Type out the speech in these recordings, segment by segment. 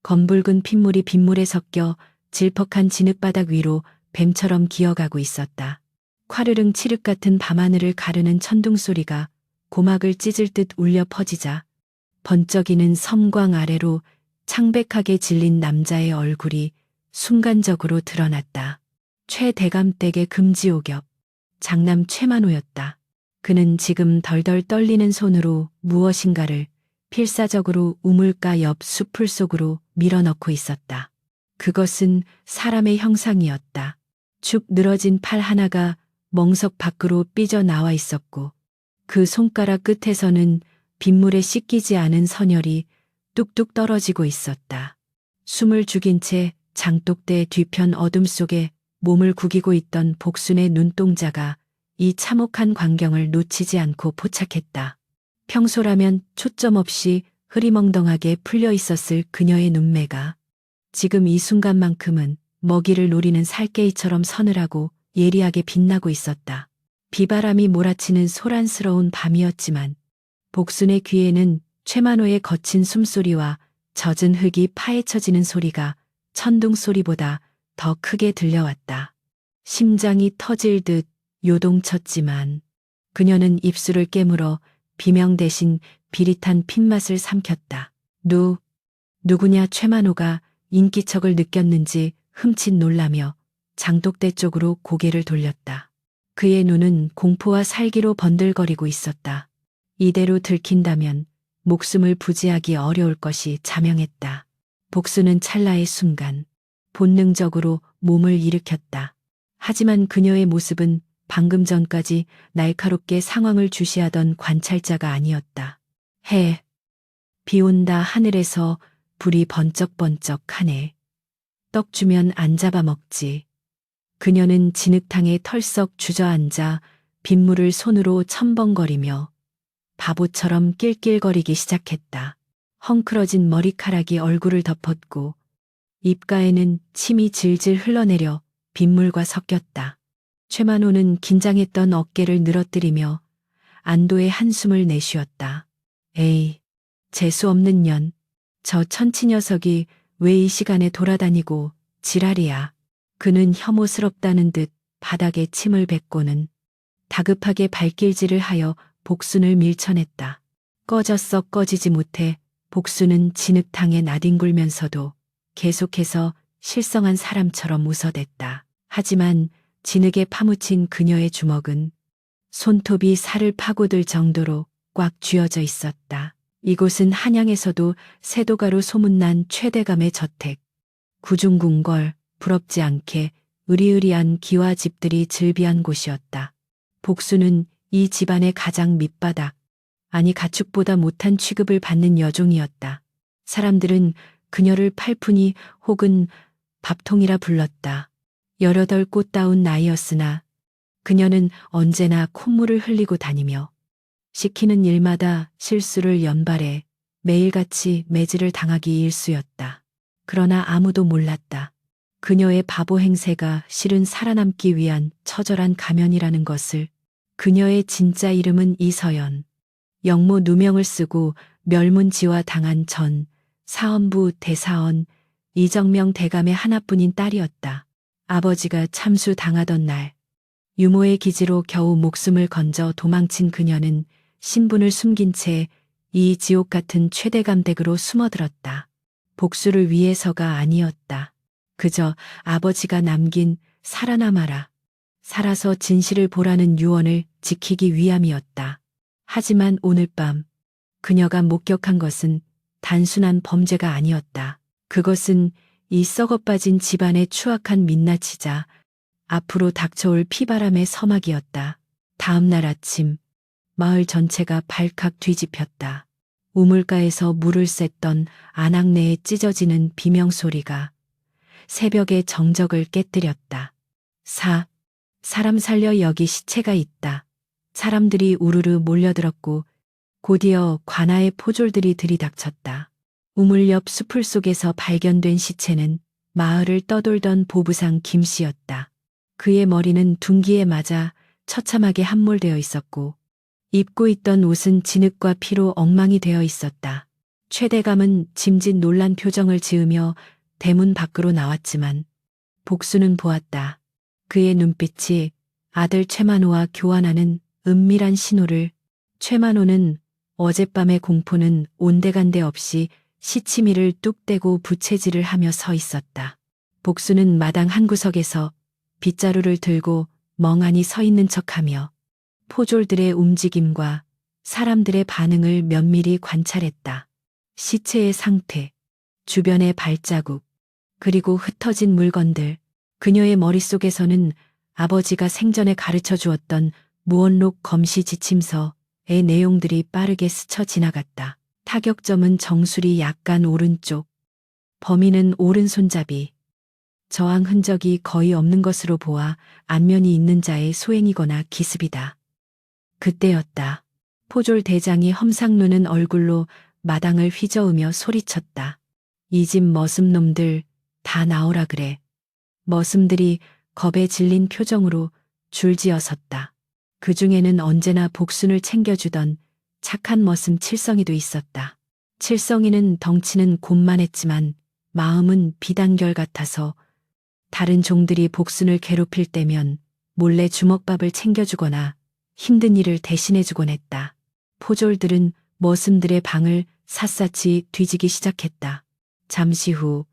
검붉은 핏물이 빗물에 섞여 질퍽한 진흙바닥 위로 뱀처럼 기어가고 있었다. 콰르릉 칠흑 같은 밤하늘을 가르는 천둥 소리가 고막을 찢을 듯 울려 퍼지자 번쩍이는 섬광 아래로 창백하게 질린 남자의 얼굴이 순간적으로 드러났다. 최대감댁의 금지옥엽, 장남 최만호였다. 그는 지금 덜덜 떨리는 손으로 무엇인가를 필사적으로 우물가 옆 수풀 속으로 밀어넣고 있었다. 그것은 사람의 형상이었다. 축 늘어진 팔 하나가 멍석 밖으로 삐져나와 있었고 그 손가락 끝에서는 빗물에 씻기지 않은 선혈이 뚝뚝 떨어지고 있었다. 숨을 죽인 채 장독대 뒤편 어둠 속에 몸을 구기고 있던 복순의 눈동자가 이 참혹한 광경을 놓치지 않고 포착했다. 평소라면 초점 없이 흐리멍덩하게 풀려 있었을 그녀의 눈매가 지금 이 순간만큼은 먹이를 노리는 살개이처럼 서늘하고 예리하게 빛나고 있었다. 비바람이 몰아치는 소란스러운 밤이었지만 복순의 귀에는 최만호의 거친 숨소리와 젖은 흙이 파헤쳐지는 소리가 천둥 소리보다 더 크게 들려왔다. 심장이 터질 듯 요동쳤지만 그녀는 입술을 깨물어 비명 대신 비릿한 핏맛을 삼켰다. 누구냐? 최만호가 인기척을 느꼈는지 흠칫 놀라며 장독대 쪽으로 고개를 돌렸다. 그의 눈은 공포와 살기로 번들거리고 있었다. 이대로 들킨다면 목숨을 부지하기 어려울 것이 자명했다. 복수는 찰나의 순간 본능적으로 몸을 일으켰다. 하지만 그녀의 모습은 방금 전까지 날카롭게 상황을 주시하던 관찰자가 아니었다. 비 온다. 하늘에서 불이 번쩍번쩍하네. 떡 주면 안 잡아먹지. 그녀는 진흙탕에 털썩 주저앉아 빗물을 손으로 첨벙거리며 바보처럼 낄낄거리기 시작했다. 헝클어진 머리카락이 얼굴을 덮었고 입가에는 침이 질질 흘러내려 빗물과 섞였다. 최만호는 긴장했던 어깨를 늘어뜨리며 안도의 한숨을 내쉬었다. 에이, 재수없는 년. 저 천치 녀석이 왜 이 시간에 돌아다니고 지랄이야. 그는 혐오스럽다는 듯 바닥에 침을 뱉고는 다급하게 발길질을 하여 복순을 밀쳐냈다. 꺼지지 못해 복순은 진흙탕에 나뒹굴면서도 계속해서 실성한 사람처럼 웃어댔다. 하지만 진흙에 파묻힌 그녀의 주먹은 손톱이 살을 파고들 정도로 꽉 쥐어져 있었다. 이곳은 한양에서도 세도가로 소문난 최대감의 저택. 구중궁궐, 부럽지 않게 으리으리한 기와 집들이 즐비한 곳이었다. 복수는 이 집안의 가장 밑바닥, 아니 가축보다 못한 취급을 받는 여종이었다. 사람들은 그녀를 팔푼이 혹은 밥통이라 불렀다. 18 꽃다운 나이였으나 그녀는 언제나 콧물을 흘리고 다니며 시키는 일마다 실수를 연발해 매일같이 매질을 당하기 일쑤였다. 그러나 아무도 몰랐다. 그녀의 바보 행세가 실은 살아남기 위한 처절한 가면이라는 것을. 그녀의 진짜 이름은 이서연. 영모 누명을 쓰고 멸문지화 당한 전 사헌부 대사원 이정명 대감의 하나뿐인 딸이었다. 아버지가 참수당하던 날 유모의 기지로 겨우 목숨을 건져 도망친 그녀는 신분을 숨긴 채 이 지옥 같은 최대감 댁으로 숨어들었다. 복수를 위해서가 아니었다. 그저 아버지가 남긴 살아남아라. 살아서 진실을 보라는 유언을 지키기 위함이었다. 하지만 오늘 밤 그녀가 목격한 것은 단순한 범죄가 아니었다. 그것은 이 썩어빠진 집안의 추악한 민낯이자 앞으로 닥쳐올 피바람의 서막이었다. 다음 날 아침 마을 전체가 발칵 뒤집혔다. 우물가에서 물을 샜던 안악내에 찢어지는 비명소리가 새벽의 정적을 깨뜨렸다. 사람 살려 여기 시체가 있다. 사람들이 우르르 몰려들었고 곧이어 관아의 포졸들이 들이닥쳤다. 우물 옆 수풀 속에서 발견된 시체는 마을을 떠돌던 보부상 김씨였다. 그의 머리는 둔기에 맞아 처참하게 함몰되어 있었고 입고 있던 옷은 진흙과 피로 엉망이 되어 있었다. 최대감은 짐짓 놀란 표정을 지으며 대문 밖으로 나왔지만 복수는 보았다. 그의 눈빛이 아들 최만호와 교환하는 은밀한 신호를. 최만호는 어젯밤의 공포는 온데간데 없이 시치미를 뚝 떼고 부채질을 하며 서 있었다. 복수는 마당 한 구석에서 빗자루를 들고 멍하니 서 있는 척하며 포졸들의 움직임과 사람들의 반응을 면밀히 관찰했다. 시체의 상태, 주변의 발자국, 그리고 흩어진 물건들. 그녀의 머릿속에서는 아버지가 생전에 가르쳐 주었던 무언록 검시 지침서의 내용들이 빠르게 스쳐 지나갔다. 타격점은 정수리 약간 오른쪽, 범인은 오른손잡이, 저항 흔적이 거의 없는 것으로 보아 안면이 있는 자의 소행이거나 기습이다. 그때였다. 포졸 대장이 험상 누는 얼굴로 마당을 휘저으며 소리쳤다. 이 집 머슴놈들 다 나오라 그래. 머슴들이 겁에 질린 표정으로 줄지어 섰다. 그 중에는 언제나 복순을 챙겨주던 착한 머슴 칠성이도 있었다. 칠성이는 덩치는 곤만했지만 마음은 비단결 같아서 다른 종들이 복순을 괴롭힐 때면 몰래 주먹밥을 챙겨주거나 힘든 일을 대신해주곤 했다. 포졸들은 머슴들의 방을 샅샅이 뒤지기 시작했다. 잠시 후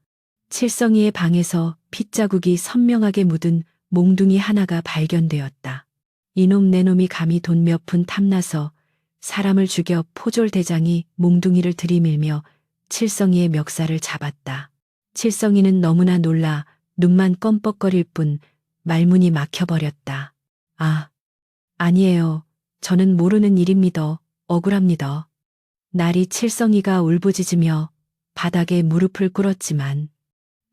칠성이의 방에서 핏자국이 선명하게 묻은 몽둥이 하나가 발견되었다. 이놈 내놈이 감히 돈 몇 푼 탐나서 사람을 죽여. 포졸 대장이 몽둥이를 들이밀며 칠성이의 멱살을 잡았다. 칠성이는 너무나 놀라 눈만 껌뻑거릴 뿐 말문이 막혀버렸다. 아, 아니에요. 저는 모르는 일입니다. 억울합니다. 날이 칠성이가 울부짖으며 바닥에 무릎을 꿇었지만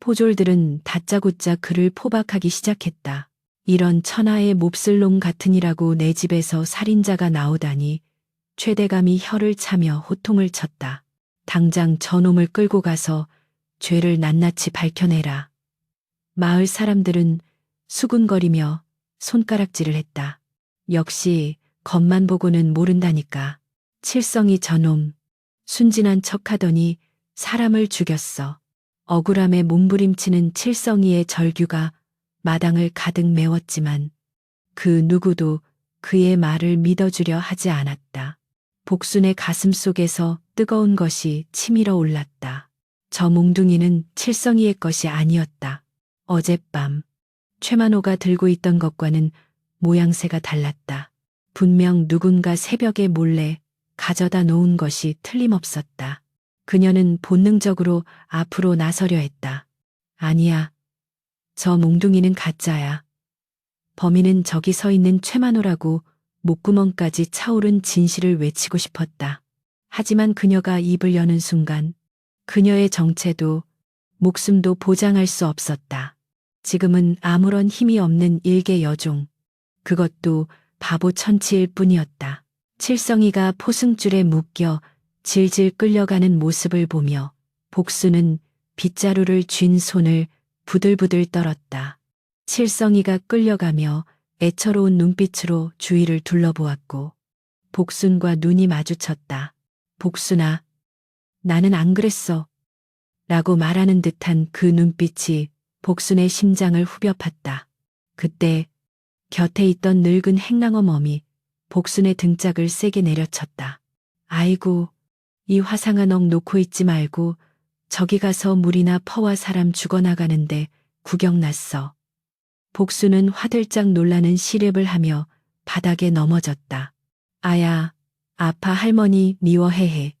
포졸들은 다짜고짜 그를 포박하기 시작했다. 이런 천하의 몹쓸 놈 같으니라고 내 집에서 살인자가 나오다니. 최대감이 혀를 차며 호통을 쳤다. 당장 저놈을 끌고 가서 죄를 낱낱이 밝혀내라. 마을 사람들은 수군거리며 손가락질을 했다. 역시 겉만 보고는 모른다니까. 칠성이 저놈 순진한 척하더니 사람을 죽였어. 억울함에 몸부림치는 칠성이의 절규가 마당을 가득 메웠지만 그 누구도 그의 말을 믿어주려 하지 않았다. 복순의 가슴 속에서 뜨거운 것이 치밀어 올랐다. 저 몽둥이는 칠성이의 것이 아니었다. 어젯밤 최만호가 들고 있던 것과는 모양새가 달랐다. 분명 누군가 새벽에 몰래 가져다 놓은 것이 틀림없었다. 그녀는 본능적으로 앞으로 나서려 했다. 아니야. 저 몽둥이는 가짜야. 범인은 저기 서 있는 최만호라고 목구멍까지 차오른 진실을 외치고 싶었다. 하지만 그녀가 입을 여는 순간 그녀의 정체도 목숨도 보장할 수 없었다. 지금은 아무런 힘이 없는 일개 여종. 그것도 바보 천치일 뿐이었다. 칠성이가 포승줄에 묶여 질질 끌려가는 모습을 보며 복수는 빗자루를 쥔 손을 부들부들 떨었다. 칠성이가 끌려가며 애처로운 눈빛으로 주위를 둘러보았고 복순과 눈이 마주쳤다. 복순아, 나는 안 그랬어. 라고 말하는 듯한 그 눈빛이 복순의 심장을 후벼 팠다. 그때 곁에 있던 늙은 행랑어 멈이 복순의 등짝을 세게 내려쳤다. 아이고, 이 화상한 억 놓고 있지 말고 저기 가서 물이나 퍼와 사람 죽어나가는데 구경 났어. 복순은 화들짝 놀라는 시랩을 하며 바닥에 넘어졌다. 아야, 아파 할머니 미워해해.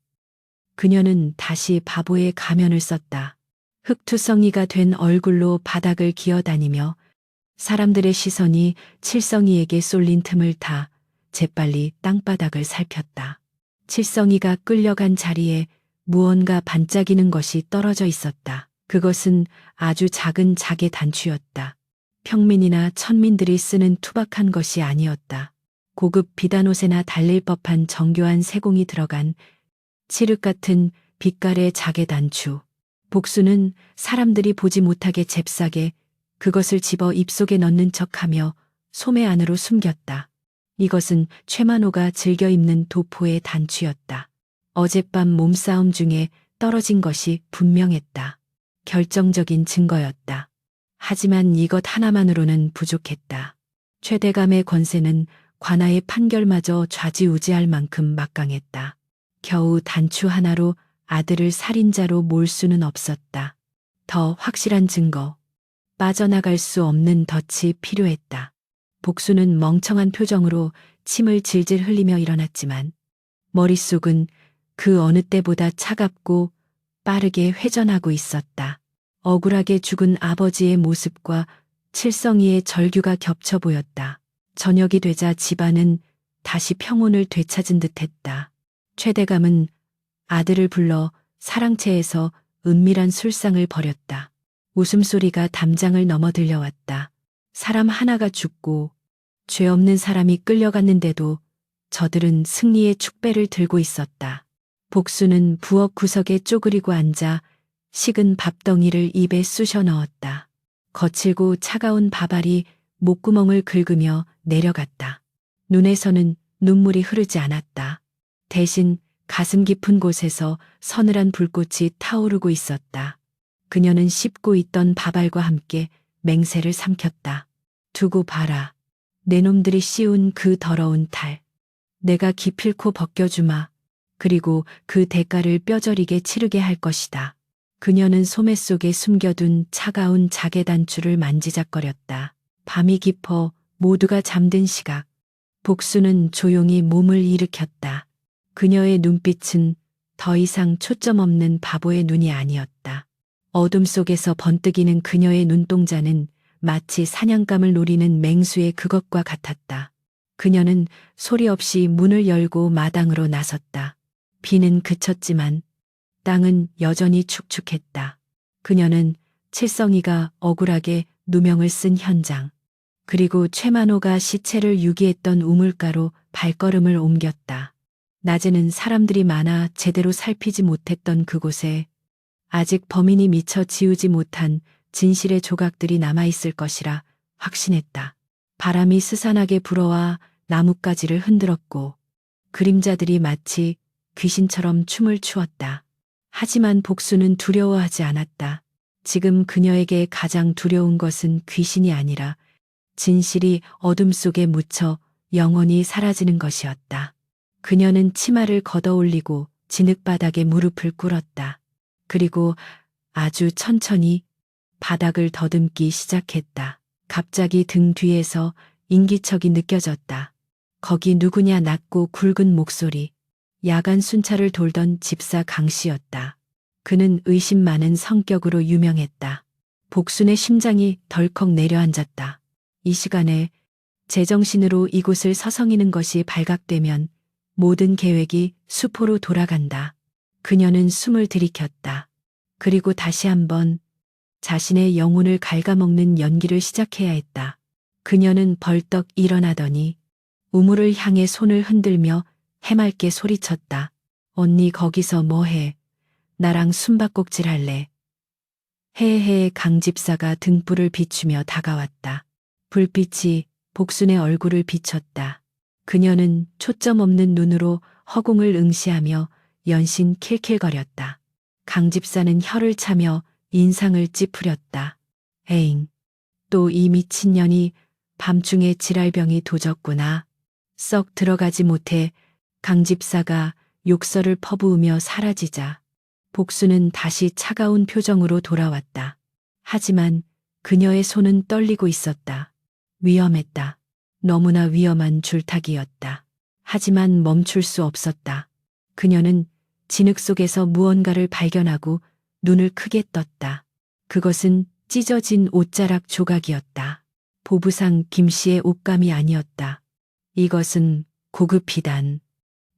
그녀는 다시 바보의 가면을 썼다. 흑투성이가 된 얼굴로 바닥을 기어다니며 사람들의 시선이 칠성이에게 쏠린 틈을 타 재빨리 땅바닥을 살폈다. 칠성이가 끌려간 자리에 무언가 반짝이는 것이 떨어져 있었다. 그것은 아주 작은 자개 단추였다. 평민이나 천민들이 쓰는 투박한 것이 아니었다. 고급 비단옷에나 달릴 법한 정교한 세공이 들어간 칠흑 같은 빛깔의 자개 단추. 복수는 사람들이 보지 못하게 잽싸게 그것을 집어 입속에 넣는 척하며 소매 안으로 숨겼다. 이것은 최만호가 즐겨 입는 도포의 단추였다. 어젯밤 몸싸움 중에 떨어진 것이 분명했다. 결정적인 증거였다. 하지만 이것 하나만으로는 부족했다. 최대감의 권세는 관아의 판결마저 좌지우지할 만큼 막강했다. 겨우 단추 하나로 아들을 살인자로 몰 수는 없었다. 더 확실한 증거, 빠져나갈 수 없는 덫이 필요했다. 복수는 멍청한 표정으로 침을 질질 흘리며 일어났지만 머릿속은 그 어느 때보다 차갑고 빠르게 회전하고 있었다. 억울하게 죽은 아버지의 모습과 칠성이의 절규가 겹쳐 보였다. 저녁이 되자 집안은 다시 평온을 되찾은 듯했다. 최대감은 아들을 불러 사랑채에서 은밀한 술상을 벌였다. 웃음소리가 담장을 넘어 들려왔다. 사람 하나가 죽고 죄 없는 사람이 끌려갔는데도 저들은 승리의 축배를 들고 있었다. 복수는 부엌 구석에 쪼그리고 앉아 식은 밥덩이를 입에 쑤셔 넣었다. 거칠고 차가운 밥알이 목구멍을 긁으며 내려갔다. 눈에서는 눈물이 흐르지 않았다. 대신 가슴 깊은 곳에서 서늘한 불꽃이 타오르고 있었다. 그녀는 씹고 있던 밥알과 함께 맹세를 삼켰다. 두고 봐라. 내 놈들이 씌운 그 더러운 탈. 내가 기필코 벗겨주마. 그리고 그 대가를 뼈저리게 치르게 할 것이다. 그녀는 소매 속에 숨겨둔 차가운 자개 단추를 만지작거렸다. 밤이 깊어 모두가 잠든 시각. 복수는 조용히 몸을 일으켰다. 그녀의 눈빛은 더 이상 초점 없는 바보의 눈이 아니었다. 어둠 속에서 번뜩이는 그녀의 눈동자는 마치 사냥감을 노리는 맹수의 그것과 같았다. 그녀는 소리 없이 문을 열고 마당으로 나섰다. 비는 그쳤지만 땅은 여전히 축축했다. 그녀는 칠성이가 억울하게 누명을 쓴 현장, 그리고 최만호가 시체를 유기했던 우물가로 발걸음을 옮겼다. 낮에는 사람들이 많아 제대로 살피지 못했던 그곳에 아직 범인이 미처 지우지 못한 진실의 조각들이 남아있을 것이라 확신했다. 바람이 스산하게 불어와 나뭇가지를 흔들었고 그림자들이 마치 귀신처럼 춤을 추었다. 하지만 복수는 두려워하지 않았다. 지금 그녀에게 가장 두려운 것은 귀신이 아니라 진실이 어둠 속에 묻혀 영원히 사라지는 것이었다. 그녀는 치마를 걷어올리고 진흙바닥에 무릎을 꿇었다. 그리고 아주 천천히 바닥을 더듬기 시작했다. 갑자기 등 뒤에서 인기척이 느껴졌다. 거기 누구냐 낮고 굵은 목소리. 야간 순찰을 돌던 집사 강씨였다. 그는 의심 많은 성격으로 유명했다. 복순의 심장이 덜컥 내려앉았다. 이 시간에 제정신으로 이곳을 서성이는 것이 발각되면 모든 계획이 수포로 돌아간다. 그녀는 숨을 들이켰다. 그리고 다시 한번 자신의 영혼을 갉아먹는 연기를 시작해야 했다. 그녀는 벌떡 일어나더니 우물을 향해 손을 흔들며 해맑게 소리쳤다. 언니 거기서 뭐해? 나랑 숨바꼭질 할래? 헤헤. 강집사가 등불을 비추며 다가왔다. 불빛이 복순의 얼굴을 비췄다. 그녀는 초점 없는 눈으로 허공을 응시하며 연신 킬킬거렸다. 강집사는 혀를 차며 인상을 찌푸렸다. 에잉, 또 이 미친년이 밤중에 지랄병이 도졌구나. 썩 들어가지 못해 강집사가 욕설을 퍼부으며 사라지자 복수는 다시 차가운 표정으로 돌아왔다. 하지만 그녀의 손은 떨리고 있었다. 위험했다. 너무나 위험한 줄타기였다. 하지만 멈출 수 없었다. 그녀는 진흙 속에서 무언가를 발견하고 눈을 크게 떴다. 그것은 찢어진 옷자락 조각이었다. 보부상 김씨의 옷감이 아니었다. 이것은 고급 비단.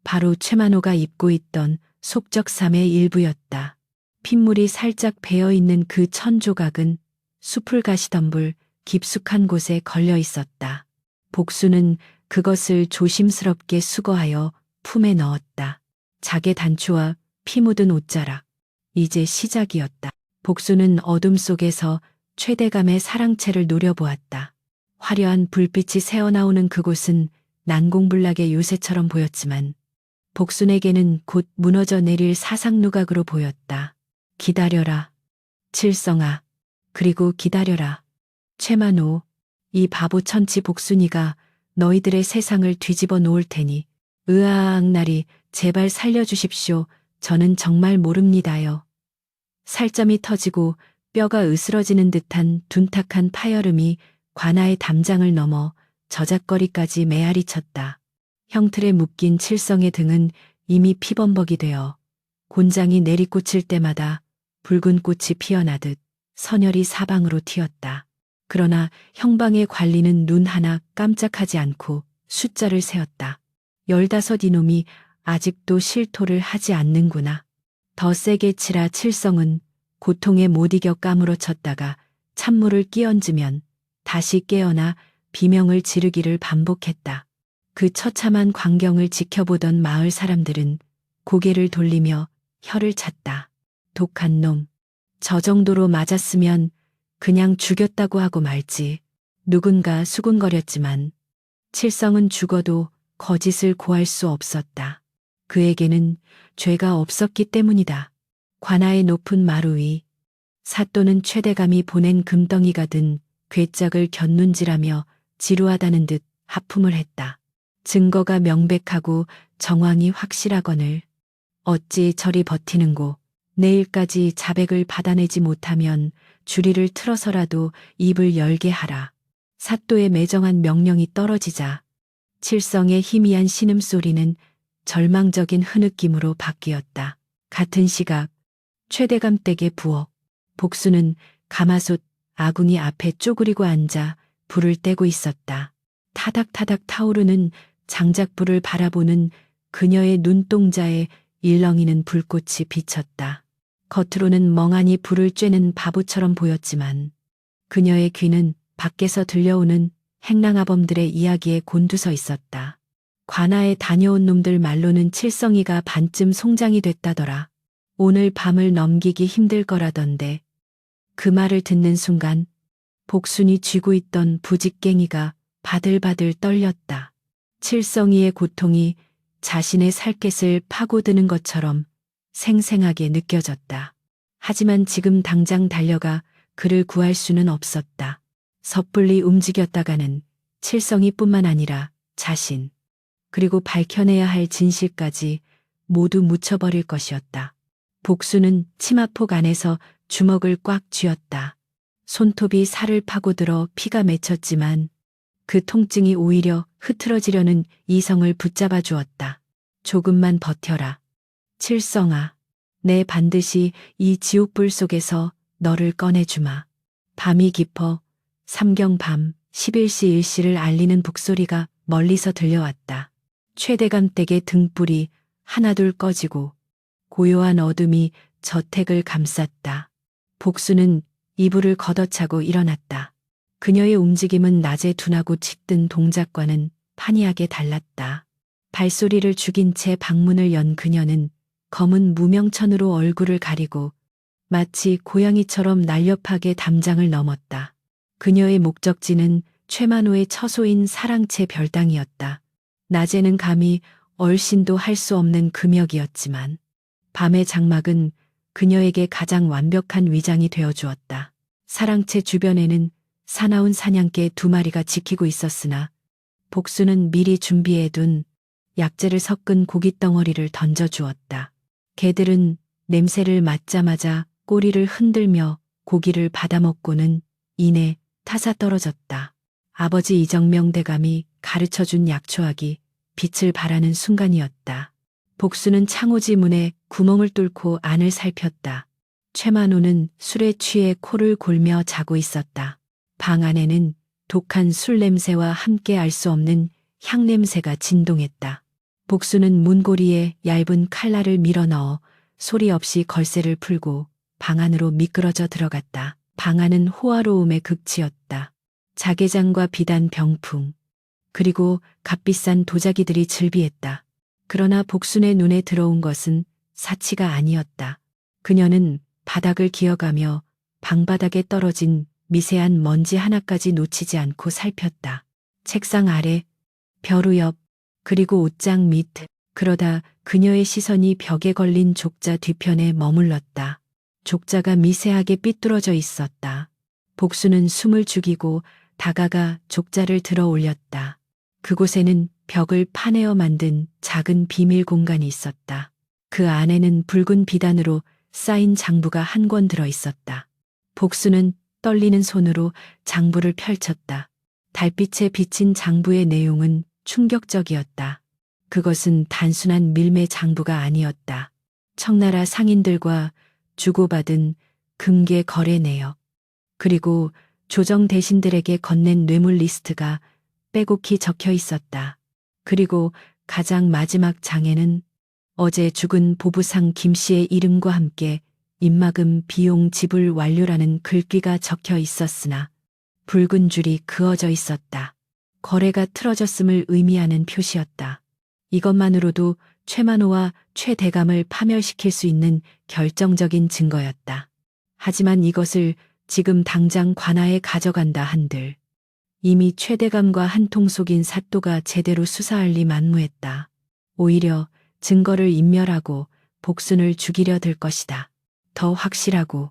바로 최만호가 입고 있던 속적삼의 일부였다. 핏물이 살짝 배어있는 그 천 조각은 숲을 가시덤불 깊숙한 곳에 걸려 있었다. 복수는 그것을 조심스럽게 수거하여 품에 넣었다. 자개 단추와 피 묻은 옷자락. 이제 시작이었다. 복수는 어둠 속에서 최대감의 사랑채를 노려보았다. 화려한 불빛이 새어나오는 그곳은 난공불락의 요새처럼 보였지만 복순에게는 곧 무너져 내릴 사상누각으로 보였다. 기다려라. 칠성아. 그리고 기다려라. 최만호. 이 바보 천치 복순이가 너희들의 세상을 뒤집어 놓을 테니. 나리 제발 살려주십시오. 저는 정말 모릅니다요. 살점이 터지고 뼈가 으스러지는 듯한 둔탁한 파열음이 관아의 담장을 넘어 저작거리까지 메아리 쳤다. 형틀에 묶인 칠성의 등은 이미 피범벅이 되어 곤장이 내리꽂힐 때마다 붉은 꽃이 피어나듯 선혈이 사방으로 튀었다. 그러나 형방의 관리는 눈 하나 깜짝하지 않고 숫자를 세었다. 15 이놈이 아직도 실토를 하지 않는구나. 더 세게 치라. 칠성은 고통에 못 이겨 까무러쳤다가 찬물을 끼얹으면 다시 깨어나 비명을 지르기를 반복했다. 그 처참한 광경을 지켜보던 마을 사람들은 고개를 돌리며 혀를 찼다. 독한 놈. 저 정도로 맞았으면 그냥 죽였다고 하고 말지. 누군가 수군거렸지만 칠성은 죽어도 거짓을 고할 수 없었다. 그에게는 죄가 없었기 때문이다. 관아의 높은 마루 위 사또는 최대감이 보낸 금덩이가 든 괴짝을 곁눈질하며 지루하다는 듯 하품을 했다. 증거가 명백하고 정황이 확실하거늘 어찌 저리 버티는고. 내일까지 자백을 받아내지 못하면 주리를 틀어서라도 입을 열게 하라. 사또의 매정한 명령이 떨어지자 칠성의 희미한 신음소리는 절망적인 흐느낌으로 바뀌었다. 같은 시각 최대감 댁의 부엌. 복수는 가마솥 아궁이 앞에 쪼그리고 앉아 불을 떼고 있었다. 타닥타닥 타오르는 장작불을 바라보는 그녀의 눈동자에 일렁이는 불꽃이 비쳤다. 겉으로는 멍하니 불을 쬐는 바보처럼 보였지만 그녀의 귀는 밖에서 들려오는 행랑아범들의 이야기에 곤두서 있었다. 관아에 다녀온 놈들 말로는 칠성이가 반쯤 송장이 됐다더라. 오늘 밤을 넘기기 힘들 거라던데. 그 말을 듣는 순간 복순이 쥐고 있던 부직갱이가 바들바들 떨렸다. 칠성이의 고통이 자신의 살갗을 파고드는 것처럼 생생하게 느껴졌다. 하지만 지금 당장 달려가 그를 구할 수는 없었다. 섣불리 움직였다가는 칠성이뿐만 아니라 자신, 그리고 밝혀내야 할 진실까지 모두 묻혀버릴 것이었다. 복수는 치마폭 안에서 주먹을 꽉 쥐었다. 손톱이 살을 파고들어 피가 맺혔지만 그 통증이 오히려 흐트러지려는 이성을 붙잡아 주었다. 조금만 버텨라. 칠성아, 내 반드시 이 지옥불 속에서 너를 꺼내주마. 밤이 깊어 삼경밤 11시 1시를 알리는 북소리가 멀리서 들려왔다. 최대감 댁의 등불이 하나둘 꺼지고 고요한 어둠이 저택을 감쌌다. 복수는 이불을 걷어차고 일어났다. 그녀의 움직임은 낮에 둔하고 짙은 동작과는 판이하게 달랐다. 발소리를 죽인 채 방문을 연 그녀는 검은 무명천으로 얼굴을 가리고 마치 고양이처럼 날렵하게 담장을 넘었다. 그녀의 목적지는 최만호의 처소인 사랑채 별당이었다. 낮에는 감히 얼씬도 할 수 없는 금역이었지만 밤의 장막은 그녀에게 가장 완벽한 위장이 되어주었다. 사랑채 주변에는 사나운 사냥개 2마리가 지키고 있었으나 복수는 미리 준비해둔 약재를 섞은 고깃덩어리를 던져주었다. 개들은 냄새를 맡자마자 꼬리를 흔들며 고기를 받아먹고는 이내 타사 떨어졌다. 아버지 이정명 대감이 가르쳐준 약초하기 빛을 발하는 순간이었다. 복수는 창호지 문에 구멍을 뚫고 안을 살폈다. 최만호는 술에 취해 코를 골며 자고 있었다. 방 안에는 독한 술 냄새와 함께 알 수 없는 향 냄새가 진동했다. 복수는 문고리에 얇은 칼날을 밀어넣어 소리 없이 걸쇠를 풀고 방 안으로 미끄러져 들어갔다. 방 안은 호화로움의 극치였다. 자개장과 비단 병풍, 그리고 값비싼 도자기들이 즐비했다. 그러나 복순의 눈에 들어온 것은 사치가 아니었다. 그녀는 바닥을 기어가며 방바닥에 떨어진 미세한 먼지 하나까지 놓치지 않고 살폈다. 책상 아래, 벼루 옆, 그리고 옷장 밑, 그러다 그녀의 시선이 벽에 걸린 족자 뒤편에 머물렀다. 족자가 미세하게 삐뚤어져 있었다. 복수는 숨을 죽이고 다가가 족자를 들어 올렸다. 그곳에는 벽을 파내어 만든 작은 비밀 공간이 있었다. 그 안에는 붉은 비단으로 쌓인 장부가 한 권 들어 있었다. 복수는 떨리는 손으로 장부를 펼쳤다. 달빛에 비친 장부의 내용은 충격적이었다. 그것은 단순한 밀매 장부가 아니었다. 청나라 상인들과 주고받은 금괴 거래 내역, 그리고 조정 대신들에게 건넨 뇌물 리스트가 빼곡히 적혀 있었다. 그리고 가장 마지막 장에는 어제 죽은 보부상 김 씨의 이름과 함께 입막음 비용 지불 완료라는 글귀가 적혀 있었으나 붉은 줄이 그어져 있었다. 거래가 틀어졌음을 의미하는 표시였다. 이것만으로도 최만호와 최대감을 파멸시킬 수 있는 결정적인 증거였다. 하지만 이것을 지금 당장 관아에 가져간다 한들 이미 최대감과 한통 속인 사또가 제대로 수사할 리 만무했다. 오히려 증거를 인멸하고 복순을 죽이려 들 것이다. 더 확실하고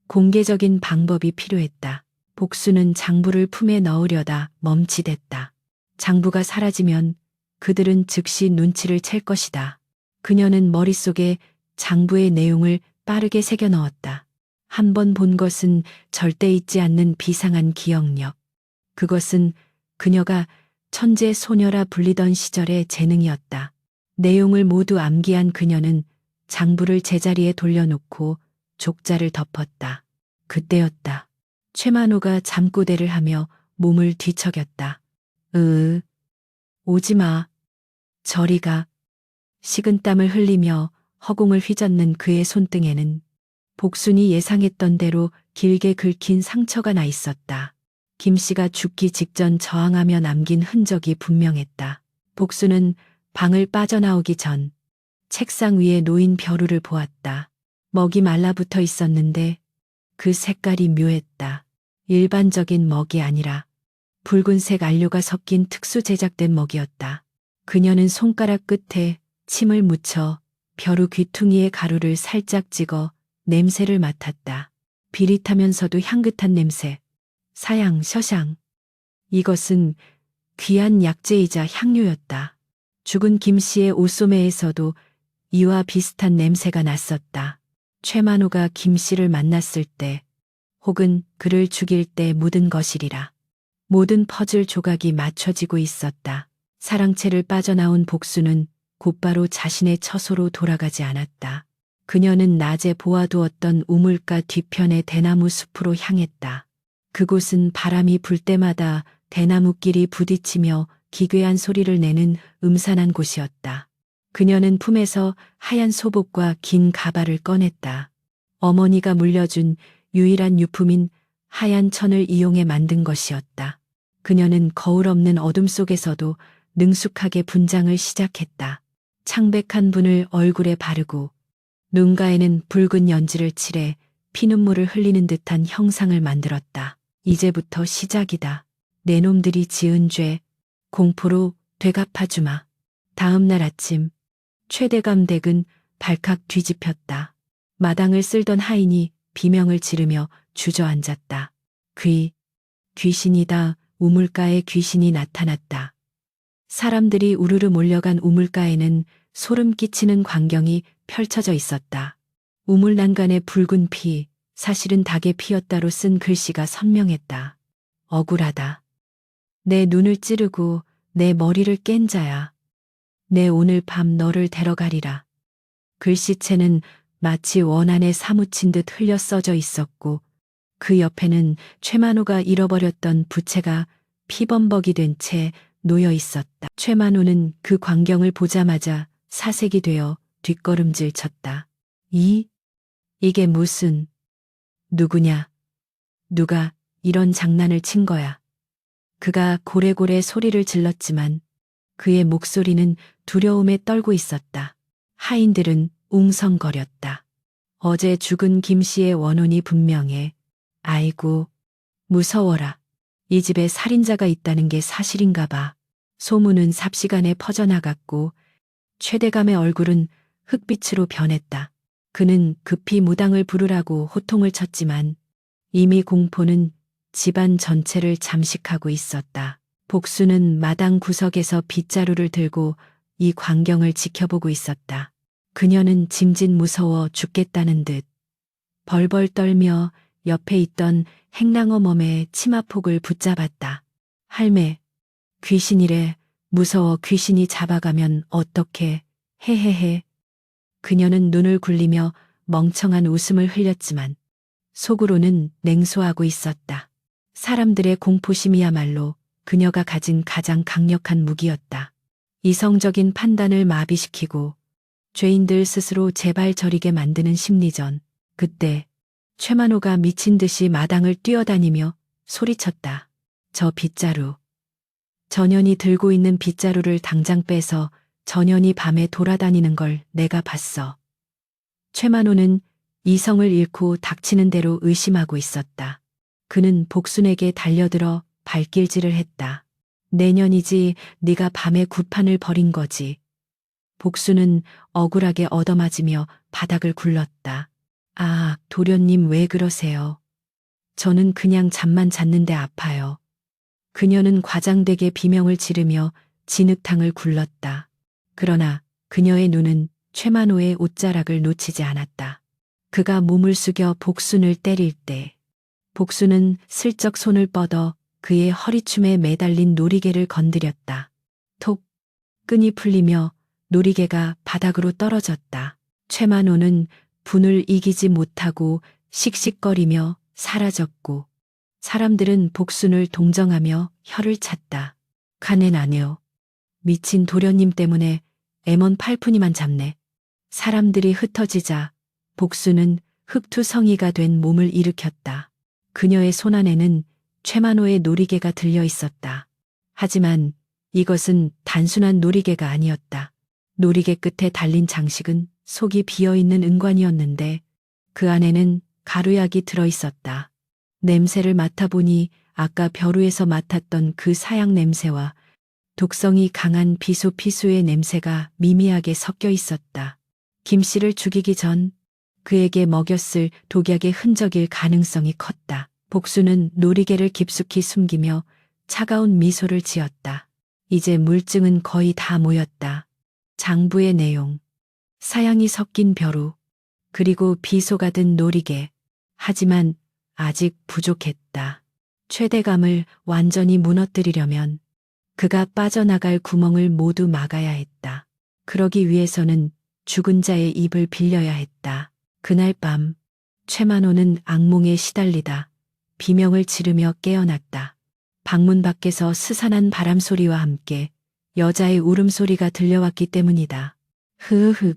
공개적인 방법이 필요했다. 복순은 장부를 품에 넣으려다 멈칫했다. 장부가 사라지면 그들은 즉시 눈치를 챌 것이다. 그녀는 머릿속에 장부의 내용을 빠르게 새겨 넣었다. 한 번 본 것은 절대 잊지 않는 비상한 기억력. 그것은 그녀가 천재 소녀라 불리던 시절의 재능이었다. 내용을 모두 암기한 그녀는 장부를 제자리에 돌려놓고 족자를 덮었다. 그때였다. 최만호가 잠꼬대를 하며 몸을 뒤척였다. 오지마. 저리 가. 식은땀을 흘리며 허공을 휘젓는 그의 손등에는 복순이 예상했던 대로 길게 긁힌 상처가 나 있었다. 김 씨가 죽기 직전 저항하며 남긴 흔적이 분명했다. 복순은 방을 빠져나오기 전 책상 위에 놓인 벼루를 보았다. 먹이 말라붙어 있었는데 그 색깔이 묘했다. 일반적인 먹이 아니라 붉은색 안료가 섞인 특수 제작된 먹이었다. 그녀는 손가락 끝에 침을 묻혀 벼루 귀퉁이의 가루를 살짝 찍어 냄새를 맡았다. 비릿하면서도 향긋한 냄새. 사양, 셔샹. 이것은 귀한 약재이자 향료였다. 죽은 김 씨의 옷소매에서도 이와 비슷한 냄새가 났었다. 최만호가 김 씨를 만났을 때 혹은 그를 죽일 때 묻은 것이리라. 모든 퍼즐 조각이 맞춰지고 있었다. 사랑채를 빠져나온 복수는 곧바로 자신의 처소로 돌아가지 않았다. 그녀는 낮에 보아두었던 우물가 뒤편의 대나무 숲으로 향했다. 그곳은 바람이 불 때마다 대나무끼리 부딪히며 기괴한 소리를 내는 음산한 곳이었다. 그녀는 품에서 하얀 소복과 긴 가발을 꺼냈다. 어머니가 물려준 유일한 유품인 하얀 천을 이용해 만든 것이었다. 그녀는 거울 없는 어둠 속에서도 능숙하게 분장을 시작했다. 창백한 분을 얼굴에 바르고 눈가에는 붉은 연지를 칠해 피눈물을 흘리는 듯한 형상을 만들었다. 이제부터 시작이다. 내 놈들이 지은 죄 공포로 되갚아주마. 다음 날 아침 최대감 댁은 발칵 뒤집혔다. 마당을 쓸던 하인이 비명을 지르며 주저앉았다. 귀신이다. 우물가에 귀신이 나타났다. 사람들이 우르르 몰려간 우물가에는 소름 끼치는 광경이 펼쳐져 있었다. 우물 난간에 붉은 피, 사실은 닭의 피였다로 쓴 글씨가 선명했다. 억울하다. 내 눈을 찌르고 내 머리를 깬 자야. 내 오늘 밤 너를 데려가리라. 글씨체는 마치 원안에 사무친 듯 흘려 써져 있었고 그 옆에는 최만호가 잃어버렸던 부채가 피범벅이 된 채 놓여 있었다. 최만호는 그 광경을 보자마자 사색이 되어 뒷걸음질 쳤다. 이게 무슨, 누구냐? 누가 이런 장난을 친 거야? 그가 고래고래 소리를 질렀지만 그의 목소리는 두려움에 떨고 있었다. 하인들은 웅성거렸다. 어제 죽은 김 씨의 원혼이 분명해. 아이고, 무서워라. 이 집에 살인자가 있다는 게 사실인가 봐. 소문은 삽시간에 퍼져나갔고 최대감의 얼굴은 흑빛으로 변했다. 그는 급히 무당을 부르라고 호통을 쳤지만 이미 공포는 집안 전체를 잠식하고 있었다. 복수는 마당 구석에서 빗자루를 들고 이 광경을 지켜보고 있었다. 그녀는 짐짓 무서워 죽겠다는 듯 벌벌 떨며 옆에 있던 행랑어 멈의 치마폭을 붙잡았다. 할매, 귀신이래. 무서워. 귀신이 잡아가면 어떡해. 헤헤헤. 그녀는 눈을 굴리며 멍청한 웃음을 흘렸지만 속으로는 냉소하고 있었다. 사람들의 공포심이야말로 그녀가 가진 가장 강력한 무기였다. 이성적인 판단을 마비시키고 죄인들 스스로 제발 저리게 만드는 심리전. 그때 최만호가 미친 듯이 마당을 뛰어다니며 소리쳤다. 저 빗자루. 전현이 들고 있는 빗자루를 당장 빼서 전현이 밤에 돌아다니는 걸 내가 봤어. 최만호는 이성을 잃고 닥치는 대로 의심하고 있었다. 그는 복순에게 달려들어 발길질을 했다. 내년이지 네가 밤에 구판을 벌인 거지. 복순은 억울하게 얻어맞으며 바닥을 굴렀다. 아, 도련님 왜 그러세요? 저는 그냥 잠만 잤는데 아파요. 그녀는 과장되게 비명을 지르며 진흙탕을 굴렀다. 그러나 그녀의 눈은 최만호의 옷자락을 놓치지 않았다. 그가 몸을 숙여 복순을 때릴 때 복순은 슬쩍 손을 뻗어 그의 허리춤에 매달린 놀이개를 건드렸다. 톡! 끈이 풀리며 놀이개가 바닥으로 떨어졌다. 최만호는 분을 이기지 못하고 씩씩거리며 사라졌고 사람들은 복순을 동정하며 혀를 찼다. 가넨아뇨. 미친 도련님 때문에 M1 팔푼이만 잡네. 사람들이 흩어지자 복순은 흑투성이가 된 몸을 일으켰다. 그녀의 손안에는 최만호의 놀이개가 들려 있었다. 하지만 이것은 단순한 놀이개가 아니었다. 놀이개 끝에 달린 장식은 속이 비어있는 은관이었는데 그 안에는 가루약이 들어 있었다. 냄새를 맡아보니 아까 벼루에서 맡았던 그 사약 냄새와 독성이 강한 비소피수의 냄새가 미미하게 섞여 있었다. 김 씨를 죽이기 전 그에게 먹였을 독약의 흔적일 가능성이 컸다. 복수는 놀이개를 깊숙이 숨기며 차가운 미소를 지었다. 이제 물증은 거의 다 모였다. 장부의 내용, 사양이 섞인 벼루, 그리고 비소가 든 놀이개. 하지만 아직 부족했다. 최대감을 완전히 무너뜨리려면 그가 빠져나갈 구멍을 모두 막아야 했다. 그러기 위해서는 죽은 자의 입을 빌려야 했다. 그날 밤 최만호는 악몽에 시달리다 비명을 지르며 깨어났다. 방문 밖에서 스산한 바람 소리와 함께 여자의 울음소리가 들려왔기 때문이다. 흐흐,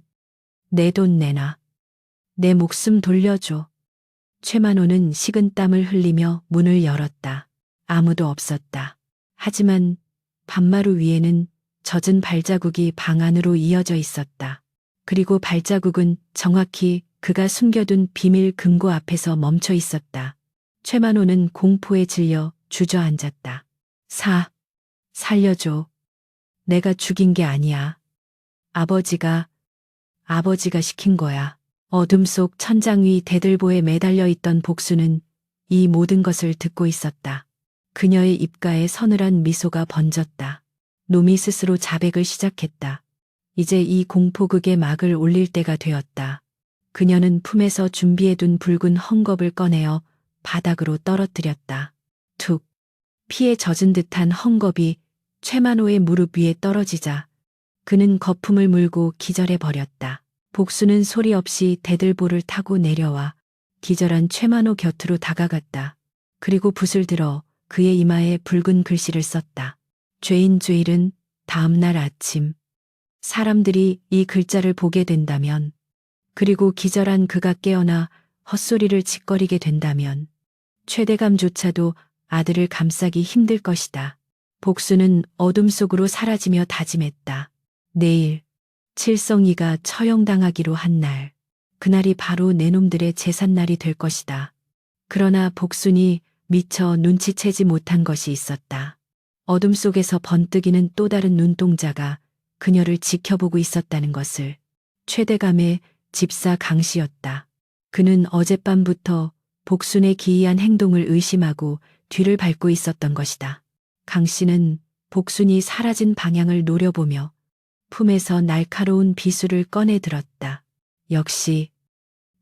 내 돈 내놔. 내 목숨 돌려줘. 최만호는 식은 땀을 흘리며 문을 열었다. 아무도 없었다. 하지만 밤마루 위에는 젖은 발자국이 방 안으로 이어져 있었다. 그리고 발자국은 정확히 그가 숨겨둔 비밀 금고 앞에서 멈춰 있었다. 최만호는 공포에 질려 주저앉았다. 살려줘. 내가 죽인 게 아니야. 아버지가 시킨 거야. 어둠 속 천장 위 대들보에 매달려 있던 복수는 이 모든 것을 듣고 있었다. 그녀의 입가에 서늘한 미소가 번졌다. 놈이 스스로 자백을 시작했다. 이제 이 공포극의 막을 올릴 때가 되었다. 그녀는 품에서 준비해둔 붉은 헝겊을 꺼내어 바닥으로 떨어뜨렸다. 툭! 피에 젖은 듯한 헝겊이 최만호의 무릎 위에 떨어지자 그는 거품을 물고 기절해버렸다. 복수는 소리 없이 대들보를 타고 내려와 기절한 최만호 곁으로 다가갔다. 그리고 붓을 들어 그의 이마에 붉은 글씨를 썼다. 죄인 죄일은 다음 날 아침. 사람들이 이 글자를 보게 된다면, 그리고 기절한 그가 깨어나 헛소리를 짓거리게 된다면 최대감조차도 아들을 감싸기 힘들 것이다. 복수는 어둠 속으로 사라지며 다짐했다. 내일 칠성이가 처형당하기로 한 날, 그날이 바로 내 놈들의 제삿날이 될 것이다. 그러나 복순이 미처 눈치채지 못한 것이 있었다. 어둠 속에서 번뜩이는 또 다른 눈동자가 그녀를 지켜보고 있었다는 것을. 최대감의 집사 강 씨였다. 그는 어젯밤부터 복순의 기이한 행동을 의심하고 뒤를 밟고 있었던 것이다. 강 씨는 복순이 사라진 방향을 노려보며 품에서 날카로운 비수를 꺼내 들었다. 역시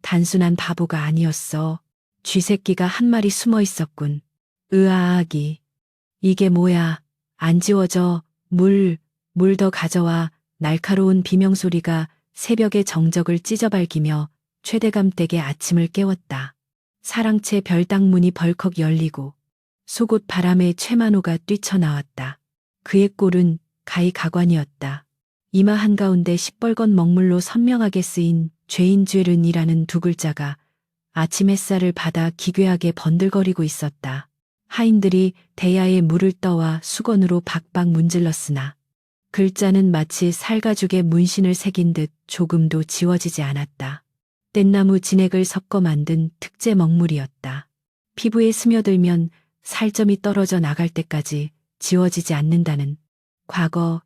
단순한 바보가 아니었어. 쥐새끼가 한 마리 숨어 있었군. 으아아기. 이게 뭐야. 안 지워져. 물 더 가져와. 날카로운 비명소리가 새벽의 정적을 찢어밟기며 최대감 댁의 아침을 깨웠다. 사랑채 별당문이 벌컥 열리고 속옷 바람에 최만호가 뛰쳐나왔다. 그의 꼴은 가이가관이었다. 이마 한가운데 시뻘건 먹물로 선명하게 쓰인 죄인죄른이라는 두 글자가 아침 햇살을 받아 기괴하게 번들거리고 있었다. 하인들이 대야에 물을 떠와 수건으로 박박 문질렀으나 글자는 마치 살가죽에 문신을 새긴 듯 조금도 지워지지 않았다. 뗏나무 진액을 섞어 만든 특제 먹물이었다. 피부에 스며들면 살점이 떨어져 나갈 때까지 지워지지 않는다는 과거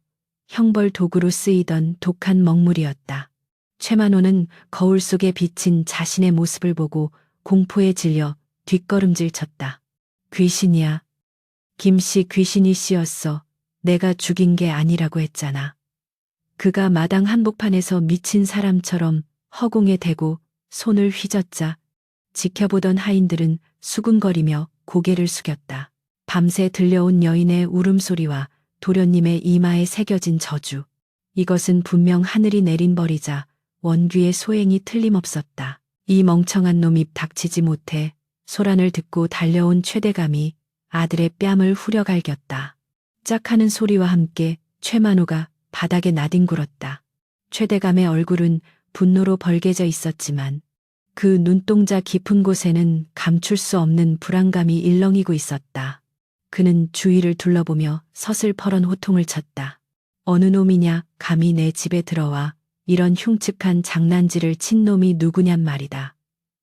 형벌 도구로 쓰이던 독한 먹물이었다. 최만호는 거울 속에 비친 자신의 모습을 보고 공포에 질려 뒷걸음질 쳤다. 귀신이야. 김씨 귀신이 씨였어. 내가 죽인 게 아니라고 했잖아. 그가 마당 한복판에서 미친 사람처럼 허공에 대고 손을 휘젓자 지켜보던 하인들은 수군거리며 고개를 숙였다. 밤새 들려온 여인의 울음소리와 도련님의 이마에 새겨진 저주. 이것은 분명 하늘이 내린 벌이자 원귀의 소행이 틀림없었다. 이 멍청한 놈 입 닥치지 못해 소란을 듣고 달려온 최대감이 아들의 뺨을 후려갈겼다. 짝하는 소리와 함께 최만호가 바닥에 나뒹굴었다. 최대감의 얼굴은 분노로 벌개져 있었지만 그 눈동자 깊은 곳에는 감출 수 없는 불안감이 일렁이고 있었다. 그는 주위를 둘러보며 서슬퍼런 호통을 쳤다. 어느 놈이냐 감히 내 집에 들어와 이런 흉측한 장난질을 친 놈이 누구냔 말이다.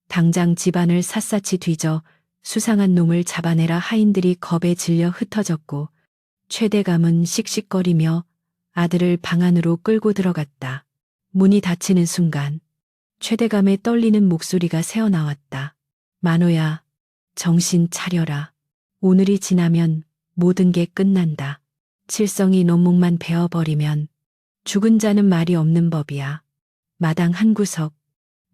당장 집안을 샅샅이 뒤져 수상한 놈을 잡아내라. 하인들이 겁에 질려 흩어졌고 최대감은 씩씩거리며 아들을 방 안으로 끌고 들어갔다. 문이 닫히는 순간 최대감의 떨리는 목소리가 새어나왔다. 만호야, 정신 차려라. 오늘이 지나면 모든 게 끝난다. 칠성이 놈목만 베어버리면 죽은 자는 말이 없는 법이야. 마당 한 구석,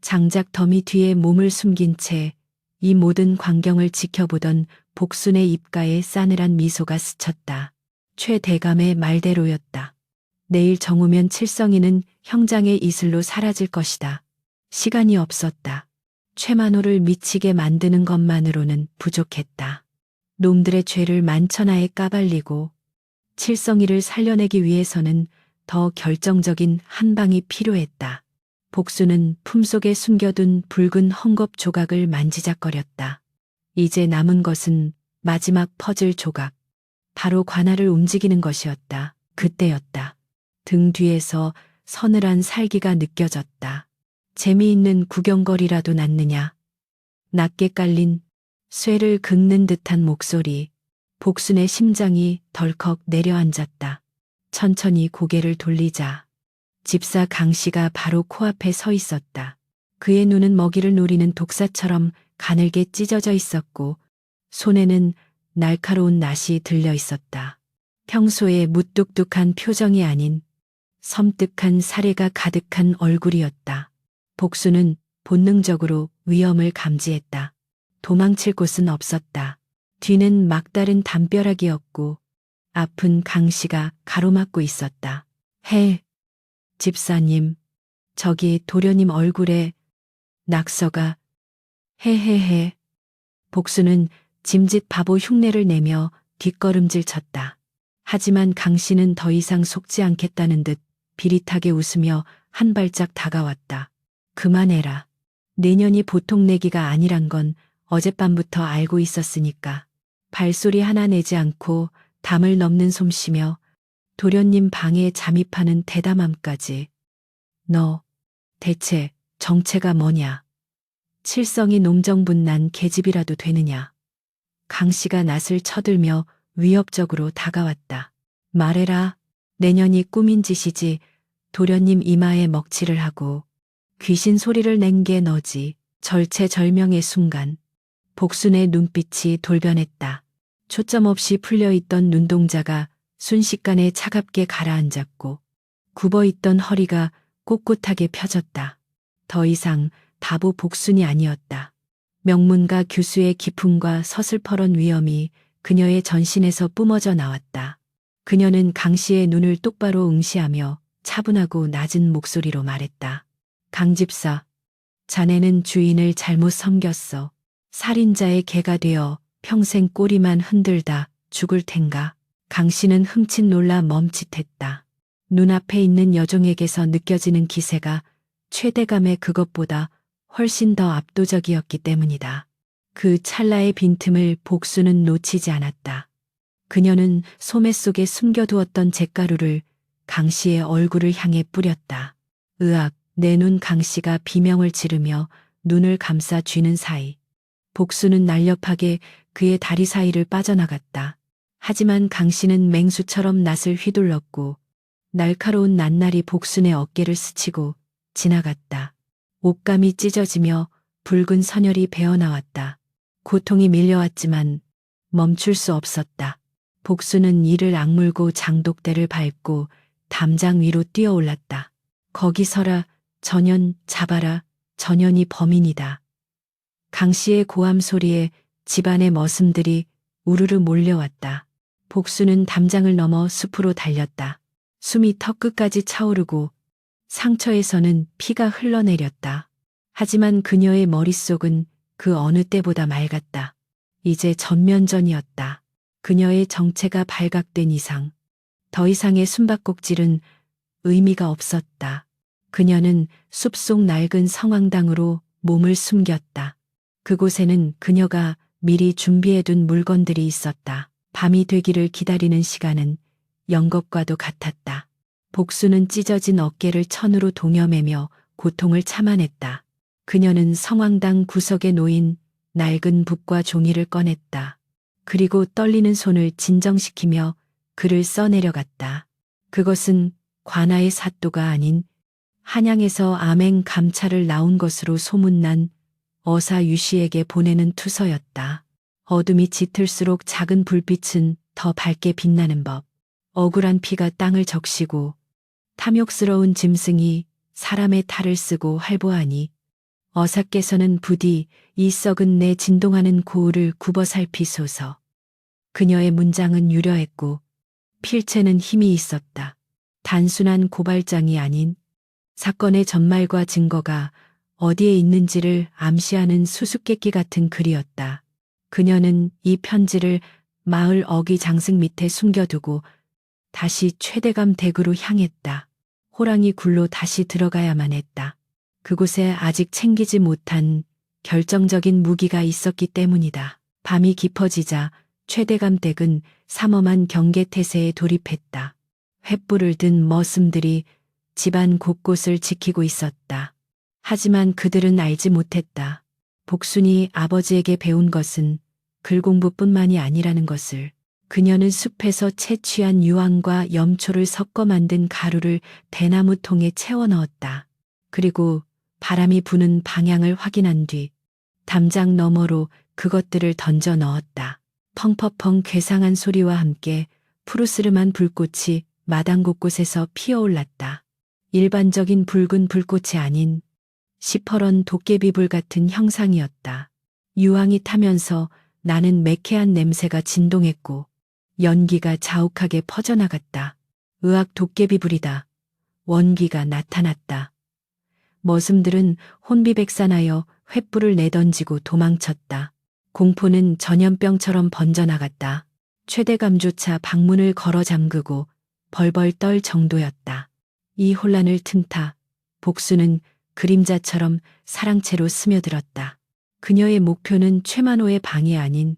장작 더미 뒤에 몸을 숨긴 채 이 모든 광경을 지켜보던 복순의 입가에 싸늘한 미소가 스쳤다. 최대감의 말대로였다. 내일 정오면 칠성이는 형장의 이슬로 사라질 것이다. 시간이 없었다. 최만호를 미치게 만드는 것만으로는 부족했다. 놈들의 죄를 만천하에 까발리고 칠성이를 살려내기 위해서는 더 결정적인 한 방이 필요했다. 복수는 품속에 숨겨둔 붉은 헝겊 조각을 만지작거렸다. 이제 남은 것은 마지막 퍼즐 조각. 바로 관할을 움직이는 것이었다. 그때였다. 등 뒤에서 서늘한 살기가 느껴졌다. 재미있는 구경거리라도 났느냐. 낮게 깔린 쇠를 긁는 듯한 목소리. 복순의 심장이 덜컥 내려앉았다. 천천히 고개를 돌리자 집사 강 씨가 바로 코앞에 서 있었다. 그의 눈은 먹이를 노리는 독사처럼 가늘게 찢어져 있었고 손에는 날카로운 낫이 들려 있었다. 평소의 무뚝뚝한 표정이 아닌 섬뜩한 사례가 가득한 얼굴이었다. 복수는 본능적으로 위험을 감지했다. 도망칠 곳은 없었다. 뒤는 막다른 담벼락이었고 앞은 강 씨가 가로막고 있었다. 집사님, 저기 도련님 얼굴에 낙서가. 헤헤헤. 복수는 짐짓 바보 흉내를 내며 뒷걸음질 쳤다. 하지만 강 씨는 더 이상 속지 않겠다는 듯 비릿하게 웃으며 한 발짝 다가왔다. 그만해라. 내년이 보통 내기가 아니란 건 어젯밤부터 알고 있었으니까. 발소리 하나 내지 않고 담을 넘는 솜씨며 도련님 방에 잠입하는 대담함까지. 너 대체 정체가 뭐냐? 칠성이 농정분난 계집이라도 되느냐? 강 씨가 낯을 쳐들며 위협적으로 다가왔다. 말해라. 내년이 꿈인 짓이지 도련님 이마에 먹칠을 하고 귀신 소리를 낸 게 너지. 절체절명의 순간 복순의 눈빛이 돌변했다. 초점 없이 풀려있던 눈동자가 순식간에 차갑게 가라앉았고 굽어있던 허리가 꼿꼿하게 펴졌다. 더 이상 바보 복순이 아니었다. 명문가 교수의 기품과 서슬퍼런 위엄이 그녀의 전신에서 뿜어져 나왔다. 그녀는 강 씨의 눈을 똑바로 응시하며 차분하고 낮은 목소리로 말했다. 강 집사, 자네는 주인을 잘못 섬겼어. 살인자의 개가 되어 평생 꼬리만 흔들다 죽을 텐가. 강 씨는 흠칫 놀라 멈칫했다. 눈앞에 있는 여종에게서 느껴지는 기세가 최대감의 그것보다 훨씬 더 압도적이었기 때문이다. 그 찰나의 빈틈을 복수는 놓치지 않았다. 그녀는 소매 속에 숨겨두었던 잿가루를 강 씨의 얼굴을 향해 뿌렸다. 으악, 내 눈. 강 씨가 비명을 지르며 눈을 감싸 쥐는 사이 복수는 날렵하게 그의 다리 사이를 빠져나갔다. 하지만 강 씨는 맹수처럼 낫을 휘둘렀고 날카로운 낱날이 복순의 어깨를 스치고 지나갔다. 옷감이 찢어지며 붉은 선혈이 배어나왔다. 고통이 밀려왔지만 멈출 수 없었다. 복수는 이를 악물고 장독대를 밟고 담장 위로 뛰어올랐다. 거기 서라, 전현, 잡아라, 전현이 범인이다. 강 씨의 고함 소리에 집안의 머슴들이 우르르 몰려왔다. 복수는 담장을 넘어 숲으로 달렸다. 숨이 턱끝까지 차오르고 상처에서는 피가 흘러내렸다. 하지만 그녀의 머릿속은 그 어느 때보다 맑았다. 이제 전면전이었다. 그녀의 정체가 발각된 이상 더 이상의 숨바꼭질은 의미가 없었다. 그녀는 숲속 낡은 성황당으로 몸을 숨겼다. 그곳에는 그녀가 미리 준비해둔 물건들이 있었다. 밤이 되기를 기다리는 시간은 연겁과도 같았다. 복수는 찢어진 어깨를 천으로 동여매며 고통을 참아냈다. 그녀는 성황당 구석에 놓인 낡은 붓과 종이를 꺼냈다. 그리고 떨리는 손을 진정시키며 글을 써내려갔다. 그것은 관아의 사또가 아닌 한양에서 암행 감찰을 나온 것으로 소문난 어사 유씨에게 보내는 투서였다. 어둠이 짙을수록 작은 불빛은 더 밝게 빛나는 법. 억울한 피가 땅을 적시고 탐욕스러운 짐승이 사람의 탈을 쓰고 활보하니 어사께서는 부디 이 썩은 내 진동하는 고울을 굽어 살피소서. 그녀의 문장은 유려했고 필체는 힘이 있었다. 단순한 고발장이 아닌 사건의 전말과 증거가 어디에 있는지를 암시하는 수수께끼 같은 글이었다. 그녀는 이 편지를 마을 어귀 장승 밑에 숨겨두고 다시 최대감 댁으로 향했다. 호랑이 굴로 다시 들어가야만 했다. 그곳에 아직 챙기지 못한 결정적인 무기가 있었기 때문이다. 밤이 깊어지자 최대감 댁은 삼엄한 경계태세에 돌입했다. 횃불을 든 머슴들이 집안 곳곳을 지키고 있었다. 하지만 그들은 알지 못했다. 복순이 아버지에게 배운 것은 글 공부뿐만이 아니라는 것을. 그녀는 숲에서 채취한 유황과 염초를 섞어 만든 가루를 대나무통에 채워 넣었다. 그리고 바람이 부는 방향을 확인한 뒤 담장 너머로 그것들을 던져 넣었다. 펑퍼펑 괴상한 소리와 함께 푸르스름한 불꽃이 마당 곳곳에서 피어올랐다. 일반적인 붉은 불꽃이 아닌 시퍼런 도깨비불 같은 형상이었다. 유황이 타면서 나는 매캐한 냄새가 진동했고 연기가 자욱하게 퍼져나갔다. 으악, 도깨비불이다. 원기가 나타났다. 머슴들은 혼비백산하여 횃불을 내던지고 도망쳤다. 공포는 전염병처럼 번져나갔다. 최대감조차 방문을 걸어 잠그고 벌벌 떨 정도였다. 이 혼란을 틈타 복수는 그림자처럼 사랑채로 스며들었다. 그녀의 목표는 최만호의 방이 아닌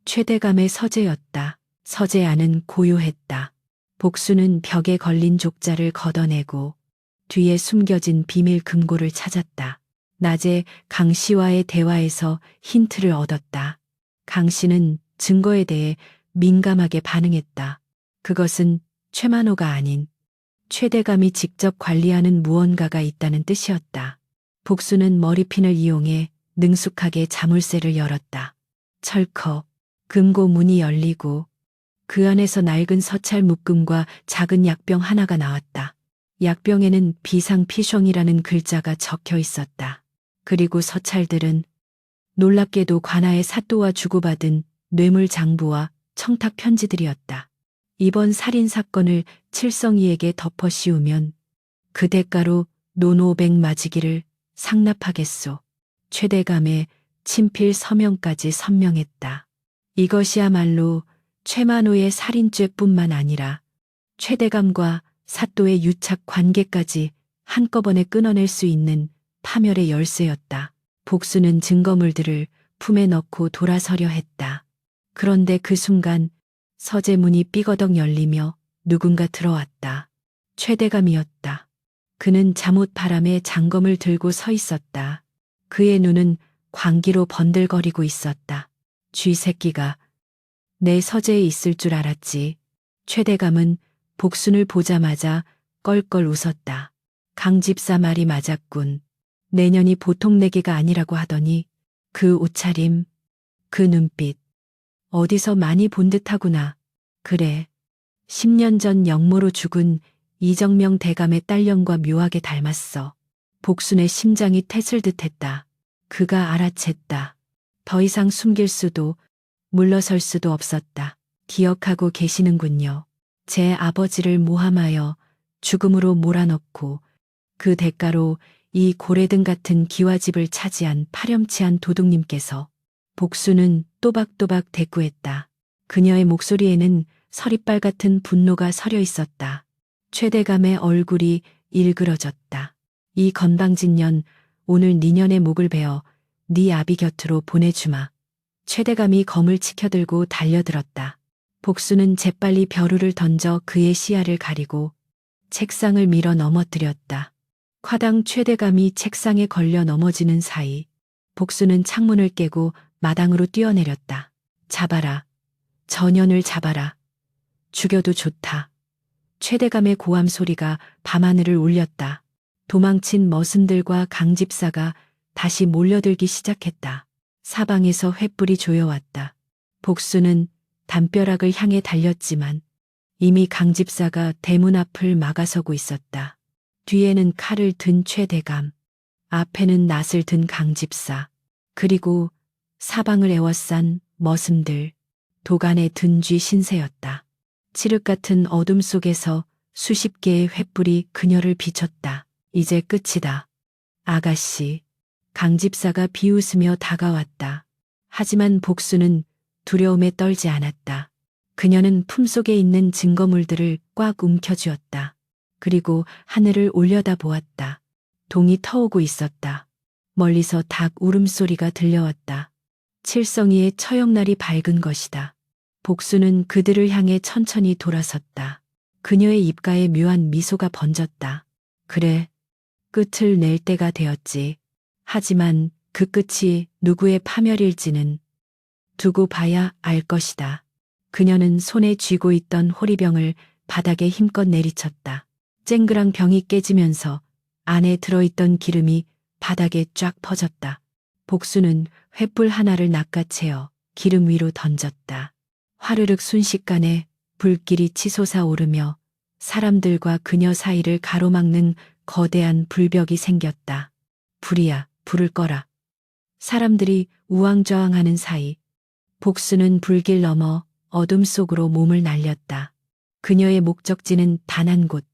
최대감의 서재였다. 서재 안은 고요했다. 복수는 벽에 걸린 족자를 걷어내고 뒤에 숨겨진 비밀 금고를 찾았다. 낮에 강 씨와의 대화에서 힌트를 얻었다. 강 씨는 증거에 대해 민감하게 반응했다. 그것은 최만호가 아닌 최대감이 직접 관리하는 무언가가 있다는 뜻이었다. 복수는 머리핀을 이용해 능숙하게 자물쇠를 열었다. 철컥 금고 문이 열리고 그 안에서 낡은 서찰 묶음과 작은 약병 하나가 나왔다. 약병에는 비상피숑이라는 글자가 적혀 있었다. 그리고 서찰들은 놀랍게도 관아의 사또와 주고받은 뇌물 장부와 청탁 편지들이었다. 이번 살인 사건을 칠성이에게 덮어 씌우면 그 대가로 논500 맞이기를 상납하겠소. 최대감의 친필 서명까지 선명했다. 이것이야말로 최만호의 살인죄뿐만 아니라 최대감과 사또의 유착 관계까지 한꺼번에 끊어낼 수 있는 파멸의 열쇠였다. 복수는 증거물들을 품에 넣고 돌아서려 했다. 그런데 그 순간 서재문이 삐거덕 열리며 누군가 들어왔다. 최대감이었다. 그는 잠옷 바람에 장검을 들고 서 있었다. 그의 눈은 광기로 번들거리고 있었다. 쥐새끼가 내 서재에 있을 줄 알았지. 최대감은 복순을 보자마자 껄껄 웃었다. 강집사 말이 맞았군. 내년이 보통 내기가 아니라고 하더니 그 옷차림, 그 눈빛, 어디서 많이 본 듯하구나. 그래, 10년 전 영모로 죽은 이정명 대감의 딸년과 묘하게 닮았어. 복순의 심장이 태슬 듯했다. 그가 알아챘다. 더 이상 숨길 수도 물러설 수도 없었다. 기억하고 계시는군요. 제 아버지를 모함하여 죽음으로 몰아넣고 그 대가로 이 고래등 같은 기와집을 차지한 파렴치한 도둑님께서. 복수는 또박또박 대꾸했다. 그녀의 목소리에는 서리빨 같은 분노가 서려 있었다. 최대감의 얼굴이 일그러졌다. 이 건방진년, 오늘 니년의 목을 베어 네 아비 곁으로 보내주마. 최대감이 검을 치켜들고 달려들었다. 복수는 재빨리 벼루를 던져 그의 시야를 가리고 책상을 밀어 넘어뜨렸다. 화당 최대감이 책상에 걸려 넘어지는 사이 복수는 창문을 깨고 마당으로 뛰어내렸다. 잡아라. 전현을 잡아라. 죽여도 좋다. 최대감의 고함 소리가 밤하늘을 울렸다. 도망친 머슴들과 강집사가 다시 몰려들기 시작했다. 사방에서 횃불이 조여왔다. 복수는 담벼락을 향해 달렸지만 이미 강집사가 대문 앞을 막아서고 있었다. 뒤에는 칼을 든 최대감, 앞에는 낫을 든 강집사, 그리고 사방을 에워싼 머슴들, 도간에 든 쥐 신세였다. 칠흑 같은 어둠 속에서 수십 개의 횃불이 그녀를 비췄다. 이제 끝이다. 아가씨. 강집사가 비웃으며 다가왔다. 하지만 복수는 두려움에 떨지 않았다. 그녀는 품속에 있는 증거물들을 꽉 움켜쥐었다. 그리고 하늘을 올려다 보았다. 동이 터오고 있었다. 멀리서 닭 울음소리가 들려왔다. 칠성이의 처형날이 밝은 것이다. 복수는 그들을 향해 천천히 돌아섰다. 그녀의 입가에 묘한 미소가 번졌다. 그래, 끝을 낼 때가 되었지. 하지만 그 끝이 누구의 파멸일지는 두고 봐야 알 것이다. 그녀는 손에 쥐고 있던 호리병을 바닥에 힘껏 내리쳤다. 쨍그랑 병이 깨지면서 안에 들어있던 기름이 바닥에 쫙 퍼졌다. 복수는 횃불 하나를 낚아채어 기름 위로 던졌다. 화르륵 순식간에 불길이 치솟아 오르며 사람들과 그녀 사이를 가로막는 거대한 불벽이 생겼다. 불이야, 불을 꺼라. 사람들이 우왕좌왕하는 사이 복수는 불길 넘어 어둠 속으로 몸을 날렸다. 그녀의 목적지는 단 한 곳,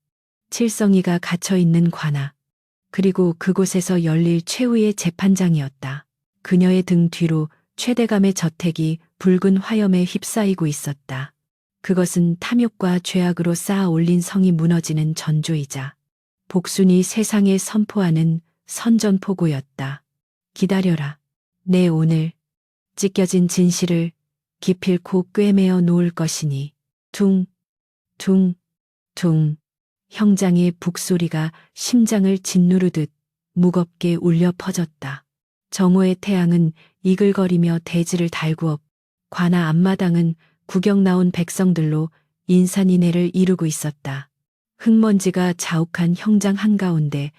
칠성이가 갇혀있는 관아, 그리고 그곳에서 열릴 최후의 재판장이었다. 그녀의 등 뒤로 최대감의 저택이 붉은 화염에 휩싸이고 있었다. 그것은 탐욕과 죄악으로 쌓아 올린 성이 무너지는 전조이자 복순이 세상에 선포하는 선전포고였다. 기다려라. 내 오늘 찢겨진 진실을 기필코 꿰매어 놓을 것이니. 둥, 둥, 둥. 형장의 북소리가 심장을 짓누르듯 무겁게 울려 퍼졌다. 정오의 태양은 이글거리며 대지를 달구었고 관아 앞마당은 구경 나온 백성들로 인산인해를 이루고 있었다. 흙먼지가 자욱한 형장 한가운데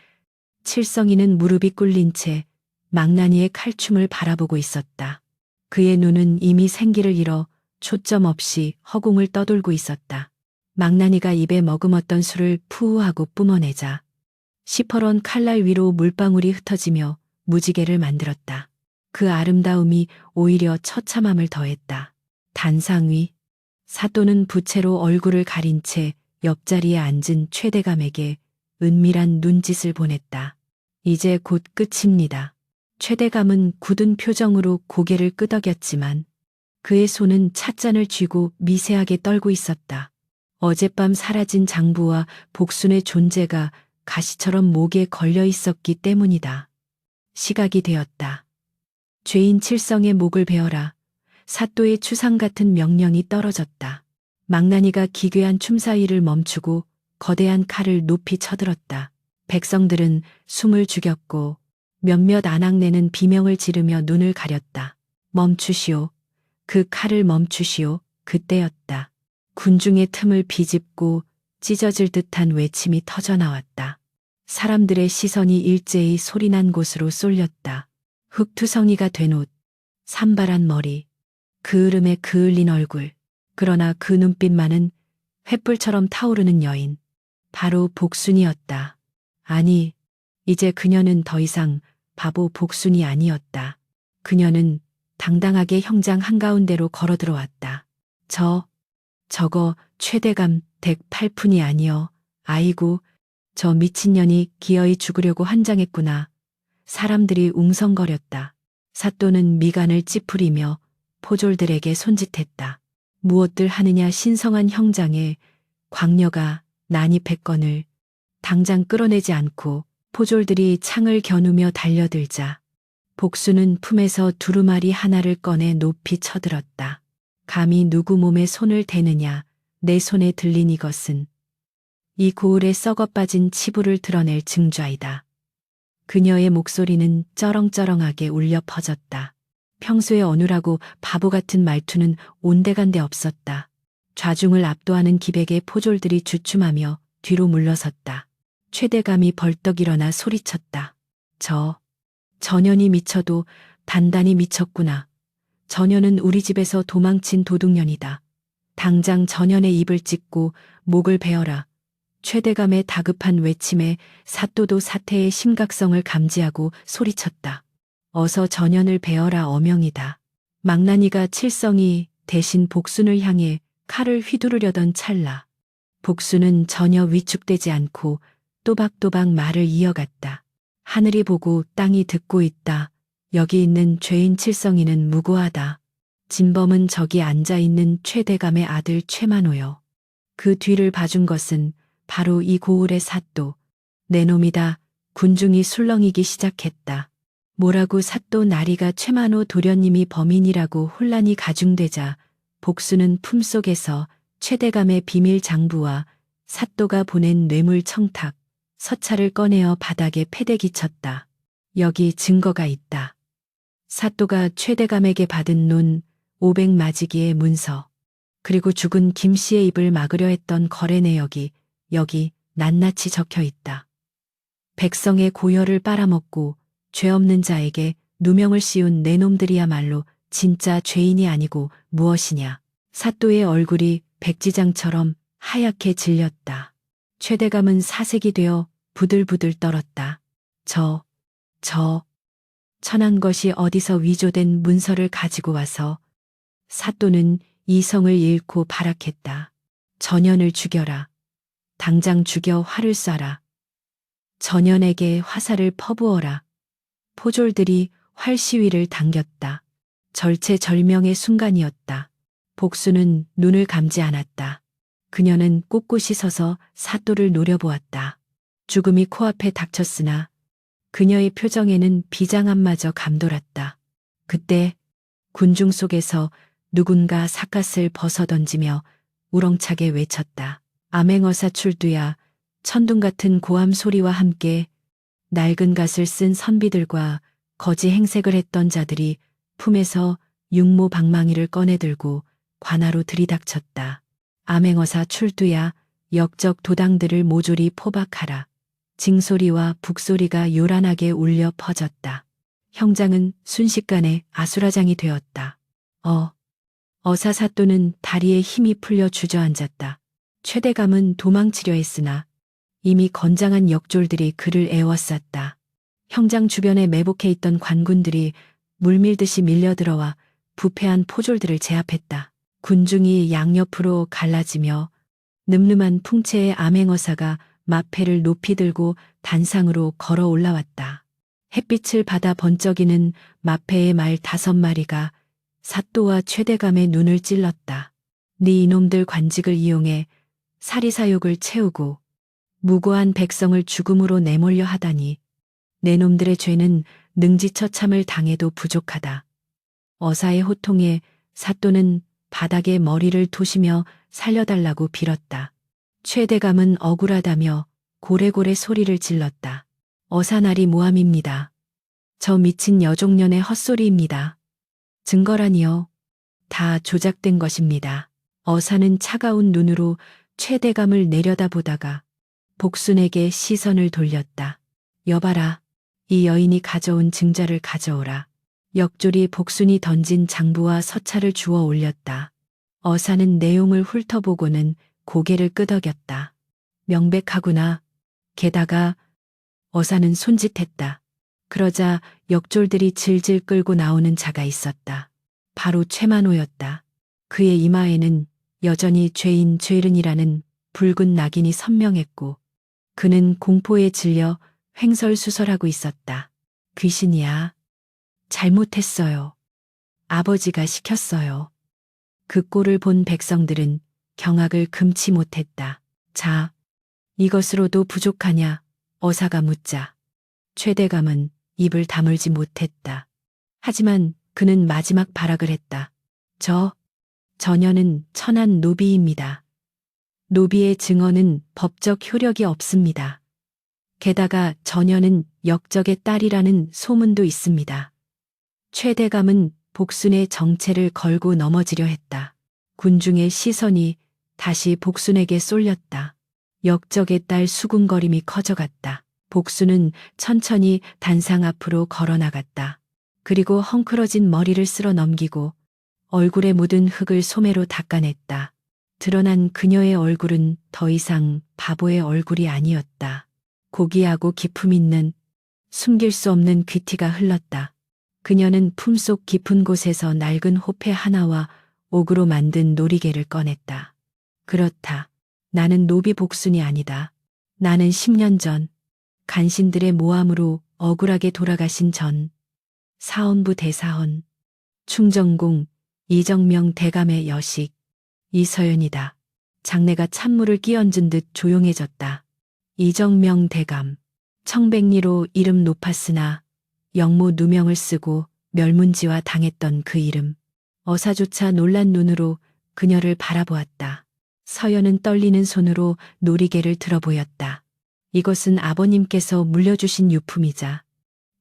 칠성이는 무릎이 꿇린 채 망나니의 칼춤을 바라보고 있었다. 그의 눈은 이미 생기를 잃어 초점 없이 허공을 떠돌고 있었다. 망나니가 입에 머금었던 술을 푸우하고 뿜어내자 시퍼런 칼날 위로 물방울이 흩어지며 무지개를 만들었다. 그 아름다움이 오히려 처참함을 더했다. 단상 위 사또는 부채로 얼굴을 가린 채 옆자리에 앉은 최대감에게 은밀한 눈짓을 보냈다. 이제 곧 끝입니다. 최대감은 굳은 표정으로 고개를 끄덕였지만 그의 손은 찻잔을 쥐고 미세하게 떨고 있었다. 어젯밤 사라진 장부와 복순의 존재가 가시처럼 목에 걸려 있었기 때문이다. 시각이 되었다. 죄인 칠성의 목을 베어라. 사또의 추상 같은 명령이 떨어졌다. 망나니가 기괴한 춤사위를 멈추고 거대한 칼을 높이 쳐들었다. 백성들은 숨을 죽였고 몇몇 아낙네는 비명을 지르며 눈을 가렸다. 멈추시오. 그 칼을 멈추시오. 그때였다. 군중의 틈을 비집고 찢어질 듯한 외침이 터져나왔다. 사람들의 시선이 일제히 소리난 곳으로 쏠렸다. 흙투성이가 된 옷, 산발한 머리, 그을음에 그을린 얼굴, 그러나 그 눈빛만은 횃불처럼 타오르는 여인. 바로 복순이었다. 아니, 이제 그녀는 더 이상 바보 복순이 아니었다. 그녀는 당당하게 형장 한가운데로 걸어 들어왔다. 저거 최대감 댁 팔푼이 아니여. 아이고, 저 미친년이 기어이 죽으려고 환장했구나. 사람들이 웅성거렸다. 사또는 미간을 찌푸리며 포졸들에게 손짓했다. 무엇들 하느냐 신성한 형장에 광녀가 난입했건을 당장 끌어내지 않고 포졸들이 창을 겨누며 달려들자 복수는 품에서 두루마리 하나를 꺼내 높이 쳐들었다. 감히 누구 몸에 손을 대느냐. 내 손에 들린 이것은 이 고을에 썩어 빠진 치부를 드러낼 증좌이다. 그녀의 목소리는 쩌렁쩌렁하게 울려 퍼졌다. 평소에 어눌하고 바보 같은 말투는 온데간데 없었다. 좌중을 압도하는 기백의 포졸들이 주춤하며 뒤로 물러섰다. 최대감이 벌떡 일어나 소리쳤다. 저년이 미쳐도 단단히 미쳤구나. 저년은 우리 집에서 도망친 도둑년이다. 당장 저년의 입을 찢고 목을 베어라. 최대감의 다급한 외침에 사또도 사태의 심각성을 감지하고 소리쳤다. 어서 저년을 베어라. 어명이다. 망나니가 칠성이 대신 복순을 향해 칼을 휘두르려던 찰나 복순은 전혀 위축되지 않고 또박또박 말을 이어갔다. 하늘이 보고 땅이 듣고 있다. 여기 있는 죄인 칠성이는 무고하다. 진범은 저기 앉아있는 최대감의 아들 최만호요. 그 뒤를 봐준 것은 바로 이 고을의 사또. 내 놈이다. 군중이 술렁이기 시작했다. 뭐라고 사또 나리가 최만호 도련님이 범인이라고 혼란이 가중되자 복수는 품속에서 최대감의 비밀 장부와 사또가 보낸 뇌물 청탁, 서찰을 꺼내어 바닥에 패대기 쳤다. 여기 증거가 있다. 사또가 최대감에게 받은 논 500마지기의 문서, 그리고 죽은 김 씨의 입을 막으려 했던 거래 내역이 여기 낱낱이 적혀 있다. 백성의 고혈을 빨아먹고 죄 없는 자에게 누명을 씌운 내 놈들이야말로 진짜 죄인이 아니고 무엇이냐. 사또의 얼굴이 백지장처럼 하얗게 질렸다. 최대감은 사색이 되어 부들부들 떨었다. 천한 것이 어디서 위조된 문서를 가지고 와서. 사또는 이성을 잃고 발악했다. 전현을 죽여라. 당장 죽여 활을 쏴라. 전현에게 화살을 퍼부어라. 포졸들이 활 시위를 당겼다. 절체절명의 순간이었다. 복수는 눈을 감지 않았다. 그녀는 꼿꼿이 서서 사또를 노려보았다. 죽음이 코앞에 닥쳤으나 그녀의 표정에는 비장함마저 감돌았다. 그때 군중 속에서 누군가 삿갓을 벗어던지며 우렁차게 외쳤다. 암행어사 출두야. 천둥 같은 고함 소리와 함께 낡은 갓을 쓴 선비들과 거지 행색을 했던 자들이 품에서 육모 방망이를 꺼내들고 관하로 들이닥쳤다. 암행어사 출두야. 역적 도당들을 모조리 포박하라. 징소리와 북소리가 요란하게 울려 퍼졌다. 형장은 순식간에 아수라장이 되었다. 어사사또는 다리에 힘이 풀려 주저앉았다. 최대감은 도망치려 했으나 이미 건장한 역졸들이 그를 에워쌌다. 형장 주변에 매복해 있던 관군들이 물밀듯이 밀려들어와 부패한 포졸들을 제압했다. 군중이 양옆으로 갈라지며 늠름한 풍채의 암행어사가 마패를 높이 들고 단상으로 걸어 올라왔다. 햇빛을 받아 번쩍이는 마패의 말 5마리가 사또와 최대감의 눈을 찔렀다. 네 이놈들 관직을 이용해 사리사욕을 채우고 무고한 백성을 죽음으로 내몰려 하다니 내 놈들의 죄는 능지처참을 당해도 부족하다. 어사의 호통에 사또는 바닥에 머리를 토시며 살려달라고 빌었다. 최대감은 억울하다며 고래고래 소리를 질렀다. 어사나리 모함입니다. 저 미친 여종년의 헛소리입니다. 증거라니요. 다 조작된 것입니다. 어사는 차가운 눈으로 최대감을 내려다보다가 복순에게 시선을 돌렸다. 여봐라. 이 여인이 가져온 증자를 가져오라. 역졸이 복순이 던진 장부와 서찰을 주워 올렸다. 어사는 내용을 훑어보고는 고개를 끄덕였다. 명백하구나. 게다가 어사는 손짓했다. 그러자 역졸들이 질질 끌고 나오는 자가 있었다. 바로 최만호였다. 그의 이마에는 여전히 죄인 죄른이라는 붉은 낙인이 선명했고 그는 공포에 질려 횡설수설하고 있었다. 귀신이야. 잘못했어요. 아버지가 시켰어요. 그 꼴을 본 백성들은 경악을 금치 못했다. 자, 이것으로도 부족하냐? 어사가 묻자. 최대감은 입을 다물지 못했다. 하지만 그는 마지막 발악을 했다. 저녀는 천한 노비입니다. 노비의 증언은 법적 효력이 없습니다. 게다가 저녀는 역적의 딸이라는 소문도 있습니다. 최대감은 복순의 정체를 걸고 넘어지려 했다. 군중의 시선이 다시 복순에게 쏠렸다. 역적의 딸 수군거림이 커져갔다. 복순은 천천히 단상 앞으로 걸어나갔다. 그리고 헝클어진 머리를 쓸어 넘기고 얼굴에 묻은 흙을 소매로 닦아냈다. 드러난 그녀의 얼굴은 더 이상 바보의 얼굴이 아니었다. 고귀하고 기품 있는 숨길 수 없는 귀티가 흘렀다. 그녀는 품속 깊은 곳에서 낡은 호패 하나와 옥으로 만든 놀이개를 꺼냈다. 그렇다. 나는 노비 복순이 아니다. 나는 10년 전 간신들의 모함으로 억울하게 돌아가신 전 사헌부 대사헌 충정공 이정명 대감의 여식 이서연이다. 장내가 찬물을 끼얹은 듯 조용해졌다. 이정명 대감. 청백리로 이름 높았으나 영모 누명을 쓰고 멸문지화 당했던 그 이름. 어사조차 놀란 눈으로 그녀를 바라보았다. 서연은 떨리는 손으로 놀이개를 들어보였다. 이것은 아버님께서 물려주신 유품이자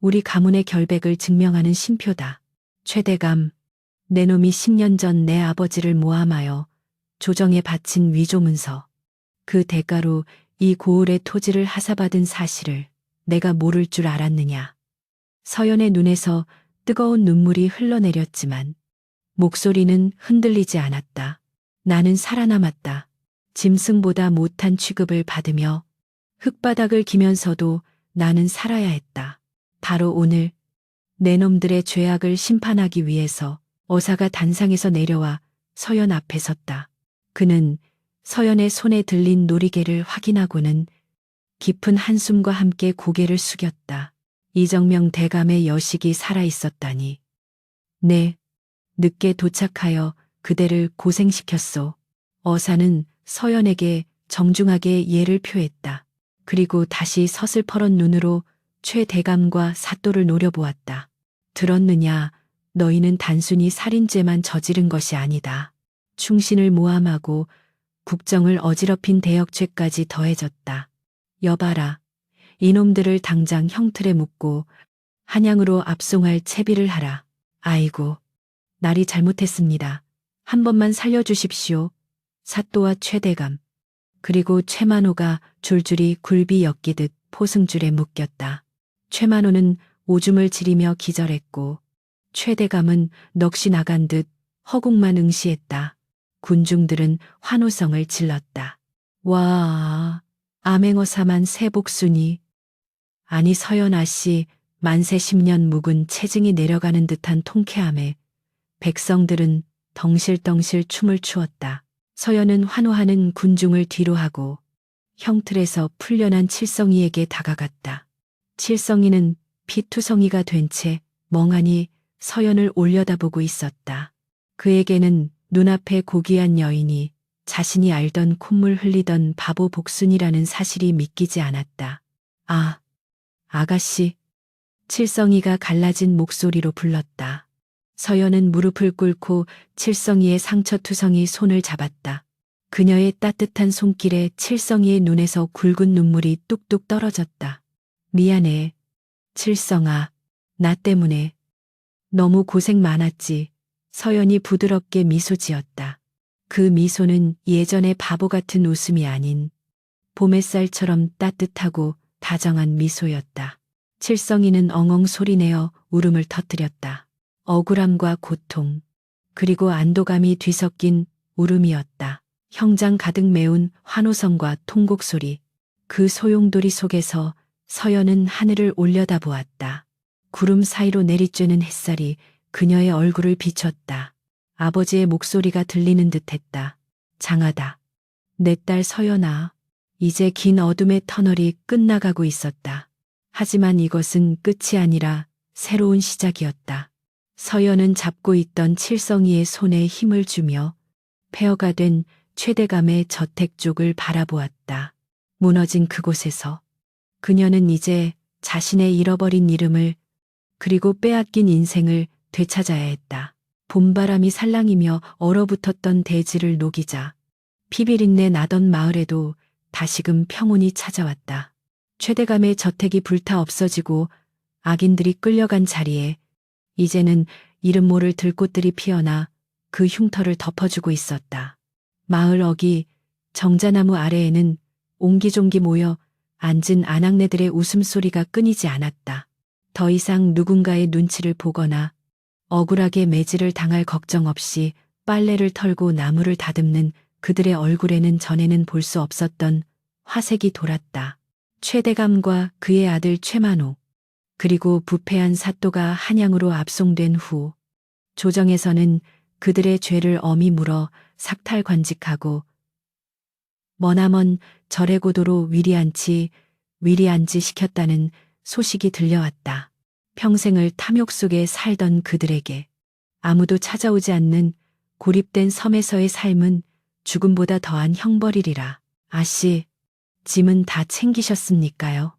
우리 가문의 결백을 증명하는 신표다. 최대감, 내 놈이 10년 전 내 아버지를 모함하여 조정에 바친 위조문서. 그 대가로 이 고을의 토지를 하사받은 사실을 내가 모를 줄 알았느냐. 서연의 눈에서 뜨거운 눈물이 흘러내렸지만 목소리는 흔들리지 않았다. 나는 살아남았다. 짐승보다 못한 취급을 받으며 흙바닥을 기면서도 나는 살아야 했다. 바로 오늘 내 놈들의 죄악을 심판하기 위해서 어사가 단상에서 내려와 서연 앞에 섰다. 그는 서연의 손에 들린 놀이개를 확인하고는 깊은 한숨과 함께 고개를 숙였다. 이정명 대감의 여식이 살아있었다니. 네, 늦게 도착하여 그대를 고생시켰소. 어사는 서연에게 정중하게 예를 표했다. 그리고 다시 서슬퍼런 눈으로 최 대감과 사또를 노려보았다. 들었느냐? 너희는 단순히 살인죄만 저지른 것이 아니다. 충신을 모함하고 국정을 어지럽힌 대역죄까지 더해졌다. 여봐라. 이놈들을 당장 형틀에 묶고 한양으로 압송할 채비를 하라. 아이고, 날이 잘못했습니다. 한 번만 살려주십시오. 사또와 최대감, 그리고 최만호가 줄줄이 굴비 엮이듯 포승줄에 묶였다. 최만호는 오줌을 지리며 기절했고 최대감은 넋이 나간 듯 허공만 응시했다. 군중들은 환호성을 질렀다. 와, 암행어사만 세복순이. 아니 서연아 씨, 만세 10년 묵은 체증이 내려가는 듯한 통쾌함에 백성들은 덩실덩실 춤을 추었다. 서연은 환호하는 군중을 뒤로하고 형틀에서 풀려난 칠성이에게 다가갔다. 칠성이는 피투성이가 된 채 멍하니 서연을 올려다보고 있었다. 그에게는 눈앞에 고귀한 여인이 자신이 알던 콧물 흘리던 바보 복순이라는 사실이 믿기지 않았다. 아, 아가씨. 칠성이가 갈라진 목소리로 불렀다. 서연은 무릎을 꿇고 칠성이의 상처투성이 손을 잡았다. 그녀의 따뜻한 손길에 칠성이의 눈에서 굵은 눈물이 뚝뚝 떨어졌다. 미안해. 칠성아, 나 때문에. 너무 고생 많았지. 서연이 부드럽게 미소 지었다. 그 미소는 예전의 바보 같은 웃음이 아닌 봄햇살처럼 따뜻하고 다정한 미소였다. 칠성이는 엉엉 소리내어 울음을 터뜨렸다. 억울함과 고통, 그리고 안도감이 뒤섞인 울음이었다. 형장 가득 메운 환호성과 통곡 소리. 그 소용돌이 속에서 서연은 하늘을 올려다보았다. 구름 사이로 내리쬐는 햇살이 그녀의 얼굴을 비췄다. 아버지의 목소리가 들리는 듯했다. 장하다. 내 딸 서연아. 이제 긴 어둠의 터널이 끝나가고 있었다. 하지만 이것은 끝이 아니라 새로운 시작이었다. 서연은 잡고 있던 칠성이의 손에 힘을 주며 폐허가 된 최대감의 저택 쪽을 바라보았다. 무너진 그곳에서 그녀는 이제 자신의 잃어버린 이름을 그리고 빼앗긴 인생을 되찾아야 했다. 봄바람이 살랑이며 얼어붙었던 대지를 녹이자 피비린내 나던 마을에도 다시금 평온이 찾아왔다. 최대감의 저택이 불타 없어지고 악인들이 끌려간 자리에 이제는 이름 모를 들꽃들이 피어나 그 흉터를 덮어주고 있었다. 마을 어귀 정자나무 아래에는 옹기종기 모여 앉은 아낙네들의 웃음소리가 끊이지 않았다. 더 이상 누군가의 눈치를 보거나 억울하게 매질을 당할 걱정 없이 빨래를 털고 나무를 다듬는 그들의 얼굴에는 전에는 볼 수 없었던 화색이 돌았다. 최대감과 그의 아들 최만호, 그리고 부패한 사또가 한양으로 압송된 후 조정에서는 그들의 죄를 엄히 물어 삭탈관직하고 머나먼 절의 고도로 위리안치 시켰다는 소식이 들려왔다. 평생을 탐욕 속에 살던 그들에게 아무도 찾아오지 않는 고립된 섬에서의 삶은 죽음보다 더한 형벌이리라. 아씨, 짐은 다 챙기셨습니까요?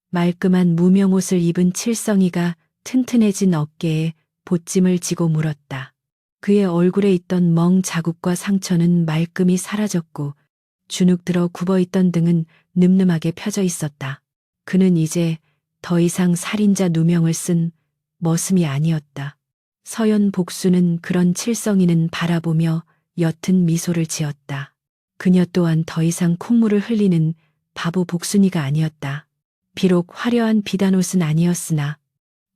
말끔한 무명옷을 입은 칠성이가 튼튼해진 어깨에 보찜을 지고 물었다. 그의 얼굴에 있던 멍 자국과 상처는 말끔히 사라졌고 주눅 들어 굽어있던 등은 늠름하게 펴져 있었다. 그는 이제 더 이상 살인자 누명을 쓴 머슴이 아니었다. 서연 복수는 그런 칠성이는 바라보며 옅은 미소를 지었다. 그녀 또한 더 이상 콧물을 흘리는 바보 복순이가 아니었다. 비록 화려한 비단옷은 아니었으나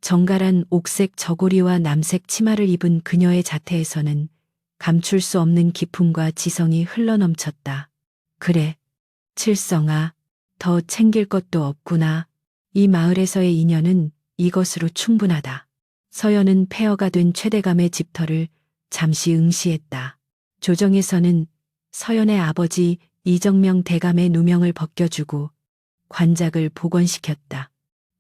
정갈한 옥색 저고리와 남색 치마를 입은 그녀의 자태에서는 감출 수 없는 기품과 지성이 흘러넘쳤다. 그래, 칠성아, 더 챙길 것도 없구나. 이 마을에서의 인연은 이것으로 충분하다. 서연은 폐허가 된 최대감의 집터를 잠시 응시했다. 조정에서는 서연의 아버지 이정명 대감의 누명을 벗겨주고 관작을 복원시켰다.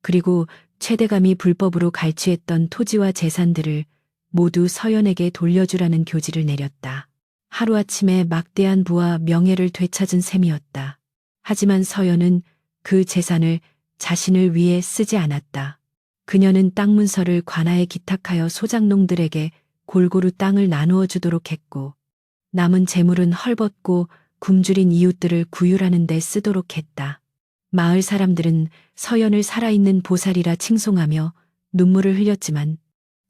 그리고 최대감이 불법으로 갈취했던 토지와 재산들을 모두 서연에게 돌려주라는 교지를 내렸다. 하루아침에 막대한 부와 명예를 되찾은 셈이었다. 하지만 서연은 그 재산을 자신을 위해 쓰지 않았다. 그녀는 땅 문서를 관아에 기탁하여 소작농들에게 골고루 땅을 나누어 주도록 했고 남은 재물은 헐벗고 굶주린 이웃들을 구휼하는 데 쓰도록 했다. 마을 사람들은 서연을 살아있는 보살이라 칭송하며 눈물을 흘렸지만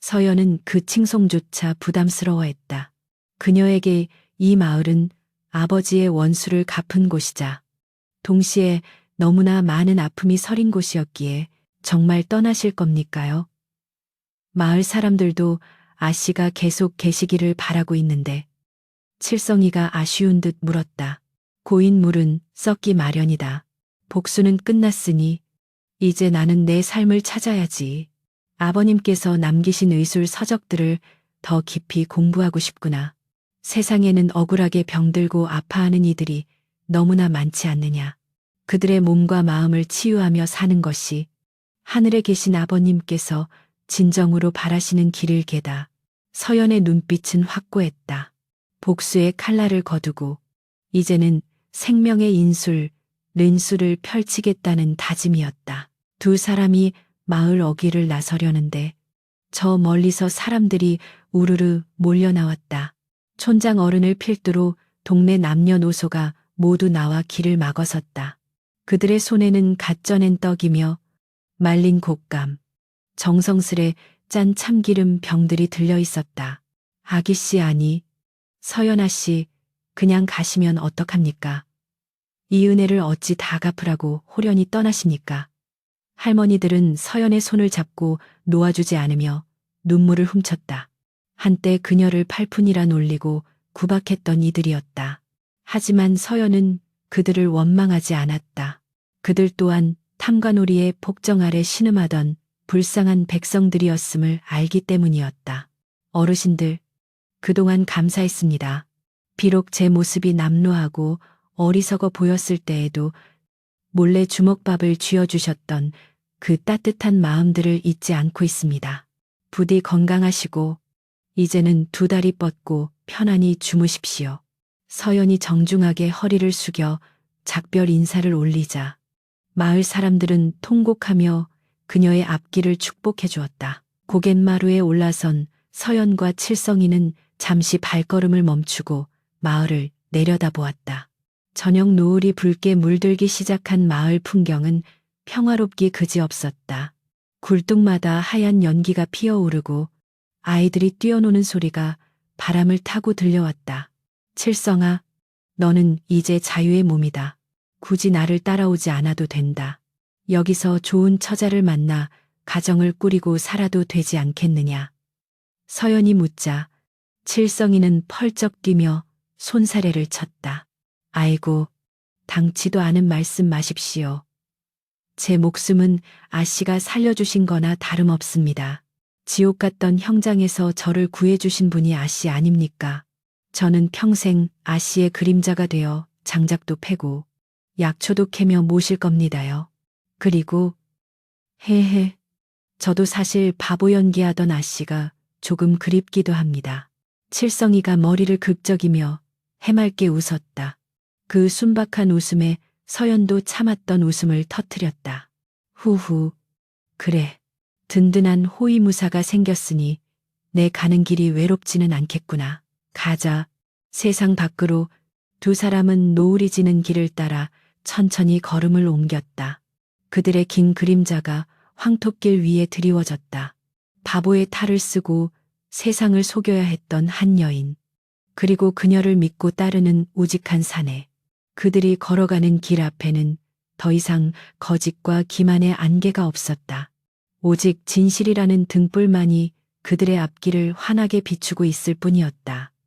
서연은 그 칭송조차 부담스러워했다. 그녀에게 이 마을은 아버지의 원수를 갚은 곳이자 동시에 너무나 많은 아픔이 서린 곳이었기에 정말 떠나실 겁니까요? 마을 사람들도 아씨가 계속 계시기를 바라고 있는데 칠성이가 아쉬운 듯 물었다. 고인 물은 썩기 마련이다. 복수는 끝났으니 이제 나는 내 삶을 찾아야지. 아버님께서 남기신 의술 서적들을 더 깊이 공부하고 싶구나. 세상에는 억울하게 병들고 아파하는 이들이 너무나 많지 않느냐. 그들의 몸과 마음을 치유하며 사는 것이 하늘에 계신 아버님께서 진정으로 바라시는 길을 개다. 서연의 눈빛은 확고했다. 복수의 칼날을 거두고 이제는 생명의 인술, 른술을 펼치겠다는 다짐이었다. 두 사람이 마을 어귀를 나서려는데 저 멀리서 사람들이 우르르 몰려 나왔다. 촌장 어른을 필두로 동네 남녀노소가 모두 나와 길을 막아섰다. 그들의 손에는 갓 쪄낸 떡이며 말린 곶감, 정성스레 짠 참기름 병들이 들려 있었다. 아기씨 아니, 서연아 씨, 그냥 가시면 어떡합니까? 이 은혜를 어찌 다 갚으라고 호련히 떠나십니까? 할머니들은 서연의 손을 잡고 놓아주지 않으며 눈물을 훔쳤다. 한때 그녀를 팔푼이라 놀리고 구박했던 이들이었다. 하지만 서연은 그들을 원망하지 않았다. 그들 또한 탐관오리의 폭정 아래 신음하던 불쌍한 백성들이었음을 알기 때문이었다. 어르신들, 그동안 감사했습니다. 비록 제 모습이 남루하고 어리석어 보였을 때에도 몰래 주먹밥을 쥐어주셨던 그 따뜻한 마음들을 잊지 않고 있습니다. 부디 건강하시고 이제는 두 다리 뻗고 편안히 주무십시오. 서연이 정중하게 허리를 숙여 작별 인사를 올리자 마을 사람들은 통곡하며 그녀의 앞길을 축복해 주었다. 고갯마루에 올라선 서연과 칠성이는 잠시 발걸음을 멈추고 마을을 내려다보았다. 저녁 노을이 붉게 물들기 시작한 마을 풍경은 평화롭기 그지없었다. 굴뚝마다 하얀 연기가 피어오르고 아이들이 뛰어노는 소리가 바람을 타고 들려왔다. 칠성아, 너는 이제 자유의 몸이다. 굳이 나를 따라오지 않아도 된다. 여기서 좋은 처자를 만나 가정을 꾸리고 살아도 되지 않겠느냐. 서연이 묻자 칠성이는 펄쩍 뛰며 손사래를 쳤다. 아이고, 당치도 않은 말씀 마십시오. 제 목숨은 아씨가 살려주신 거나 다름없습니다. 지옥 같던 형장에서 저를 구해주신 분이 아씨 아닙니까? 저는 평생 아씨의 그림자가 되어 장작도 패고 약초도 캐며 모실 겁니다요. 그리고 헤헤, 저도 사실 바보 연기하던 아씨가 조금 그립기도 합니다. 칠성이가 머리를 극적이며 해맑게 웃었다. 그 순박한 웃음에 서연도 참았던 웃음을 터뜨렸다. 후후, 그래, 든든한 호위무사가 생겼으니 내 가는 길이 외롭지는 않겠구나. 가자. 세상 밖으로 두 사람은 노을이 지는 길을 따라 천천히 걸음을 옮겼다. 그들의 긴 그림자가 황토길 위에 드리워졌다. 바보의 탈을 쓰고 세상을 속여야 했던 한 여인. 그리고 그녀를 믿고 따르는 우직한 사내. 그들이 걸어가는 길 앞에는 더 이상 거짓과 기만의 안개가 없었다. 오직 진실이라는 등불만이 그들의 앞길을 환하게 비추고 있을 뿐이었다.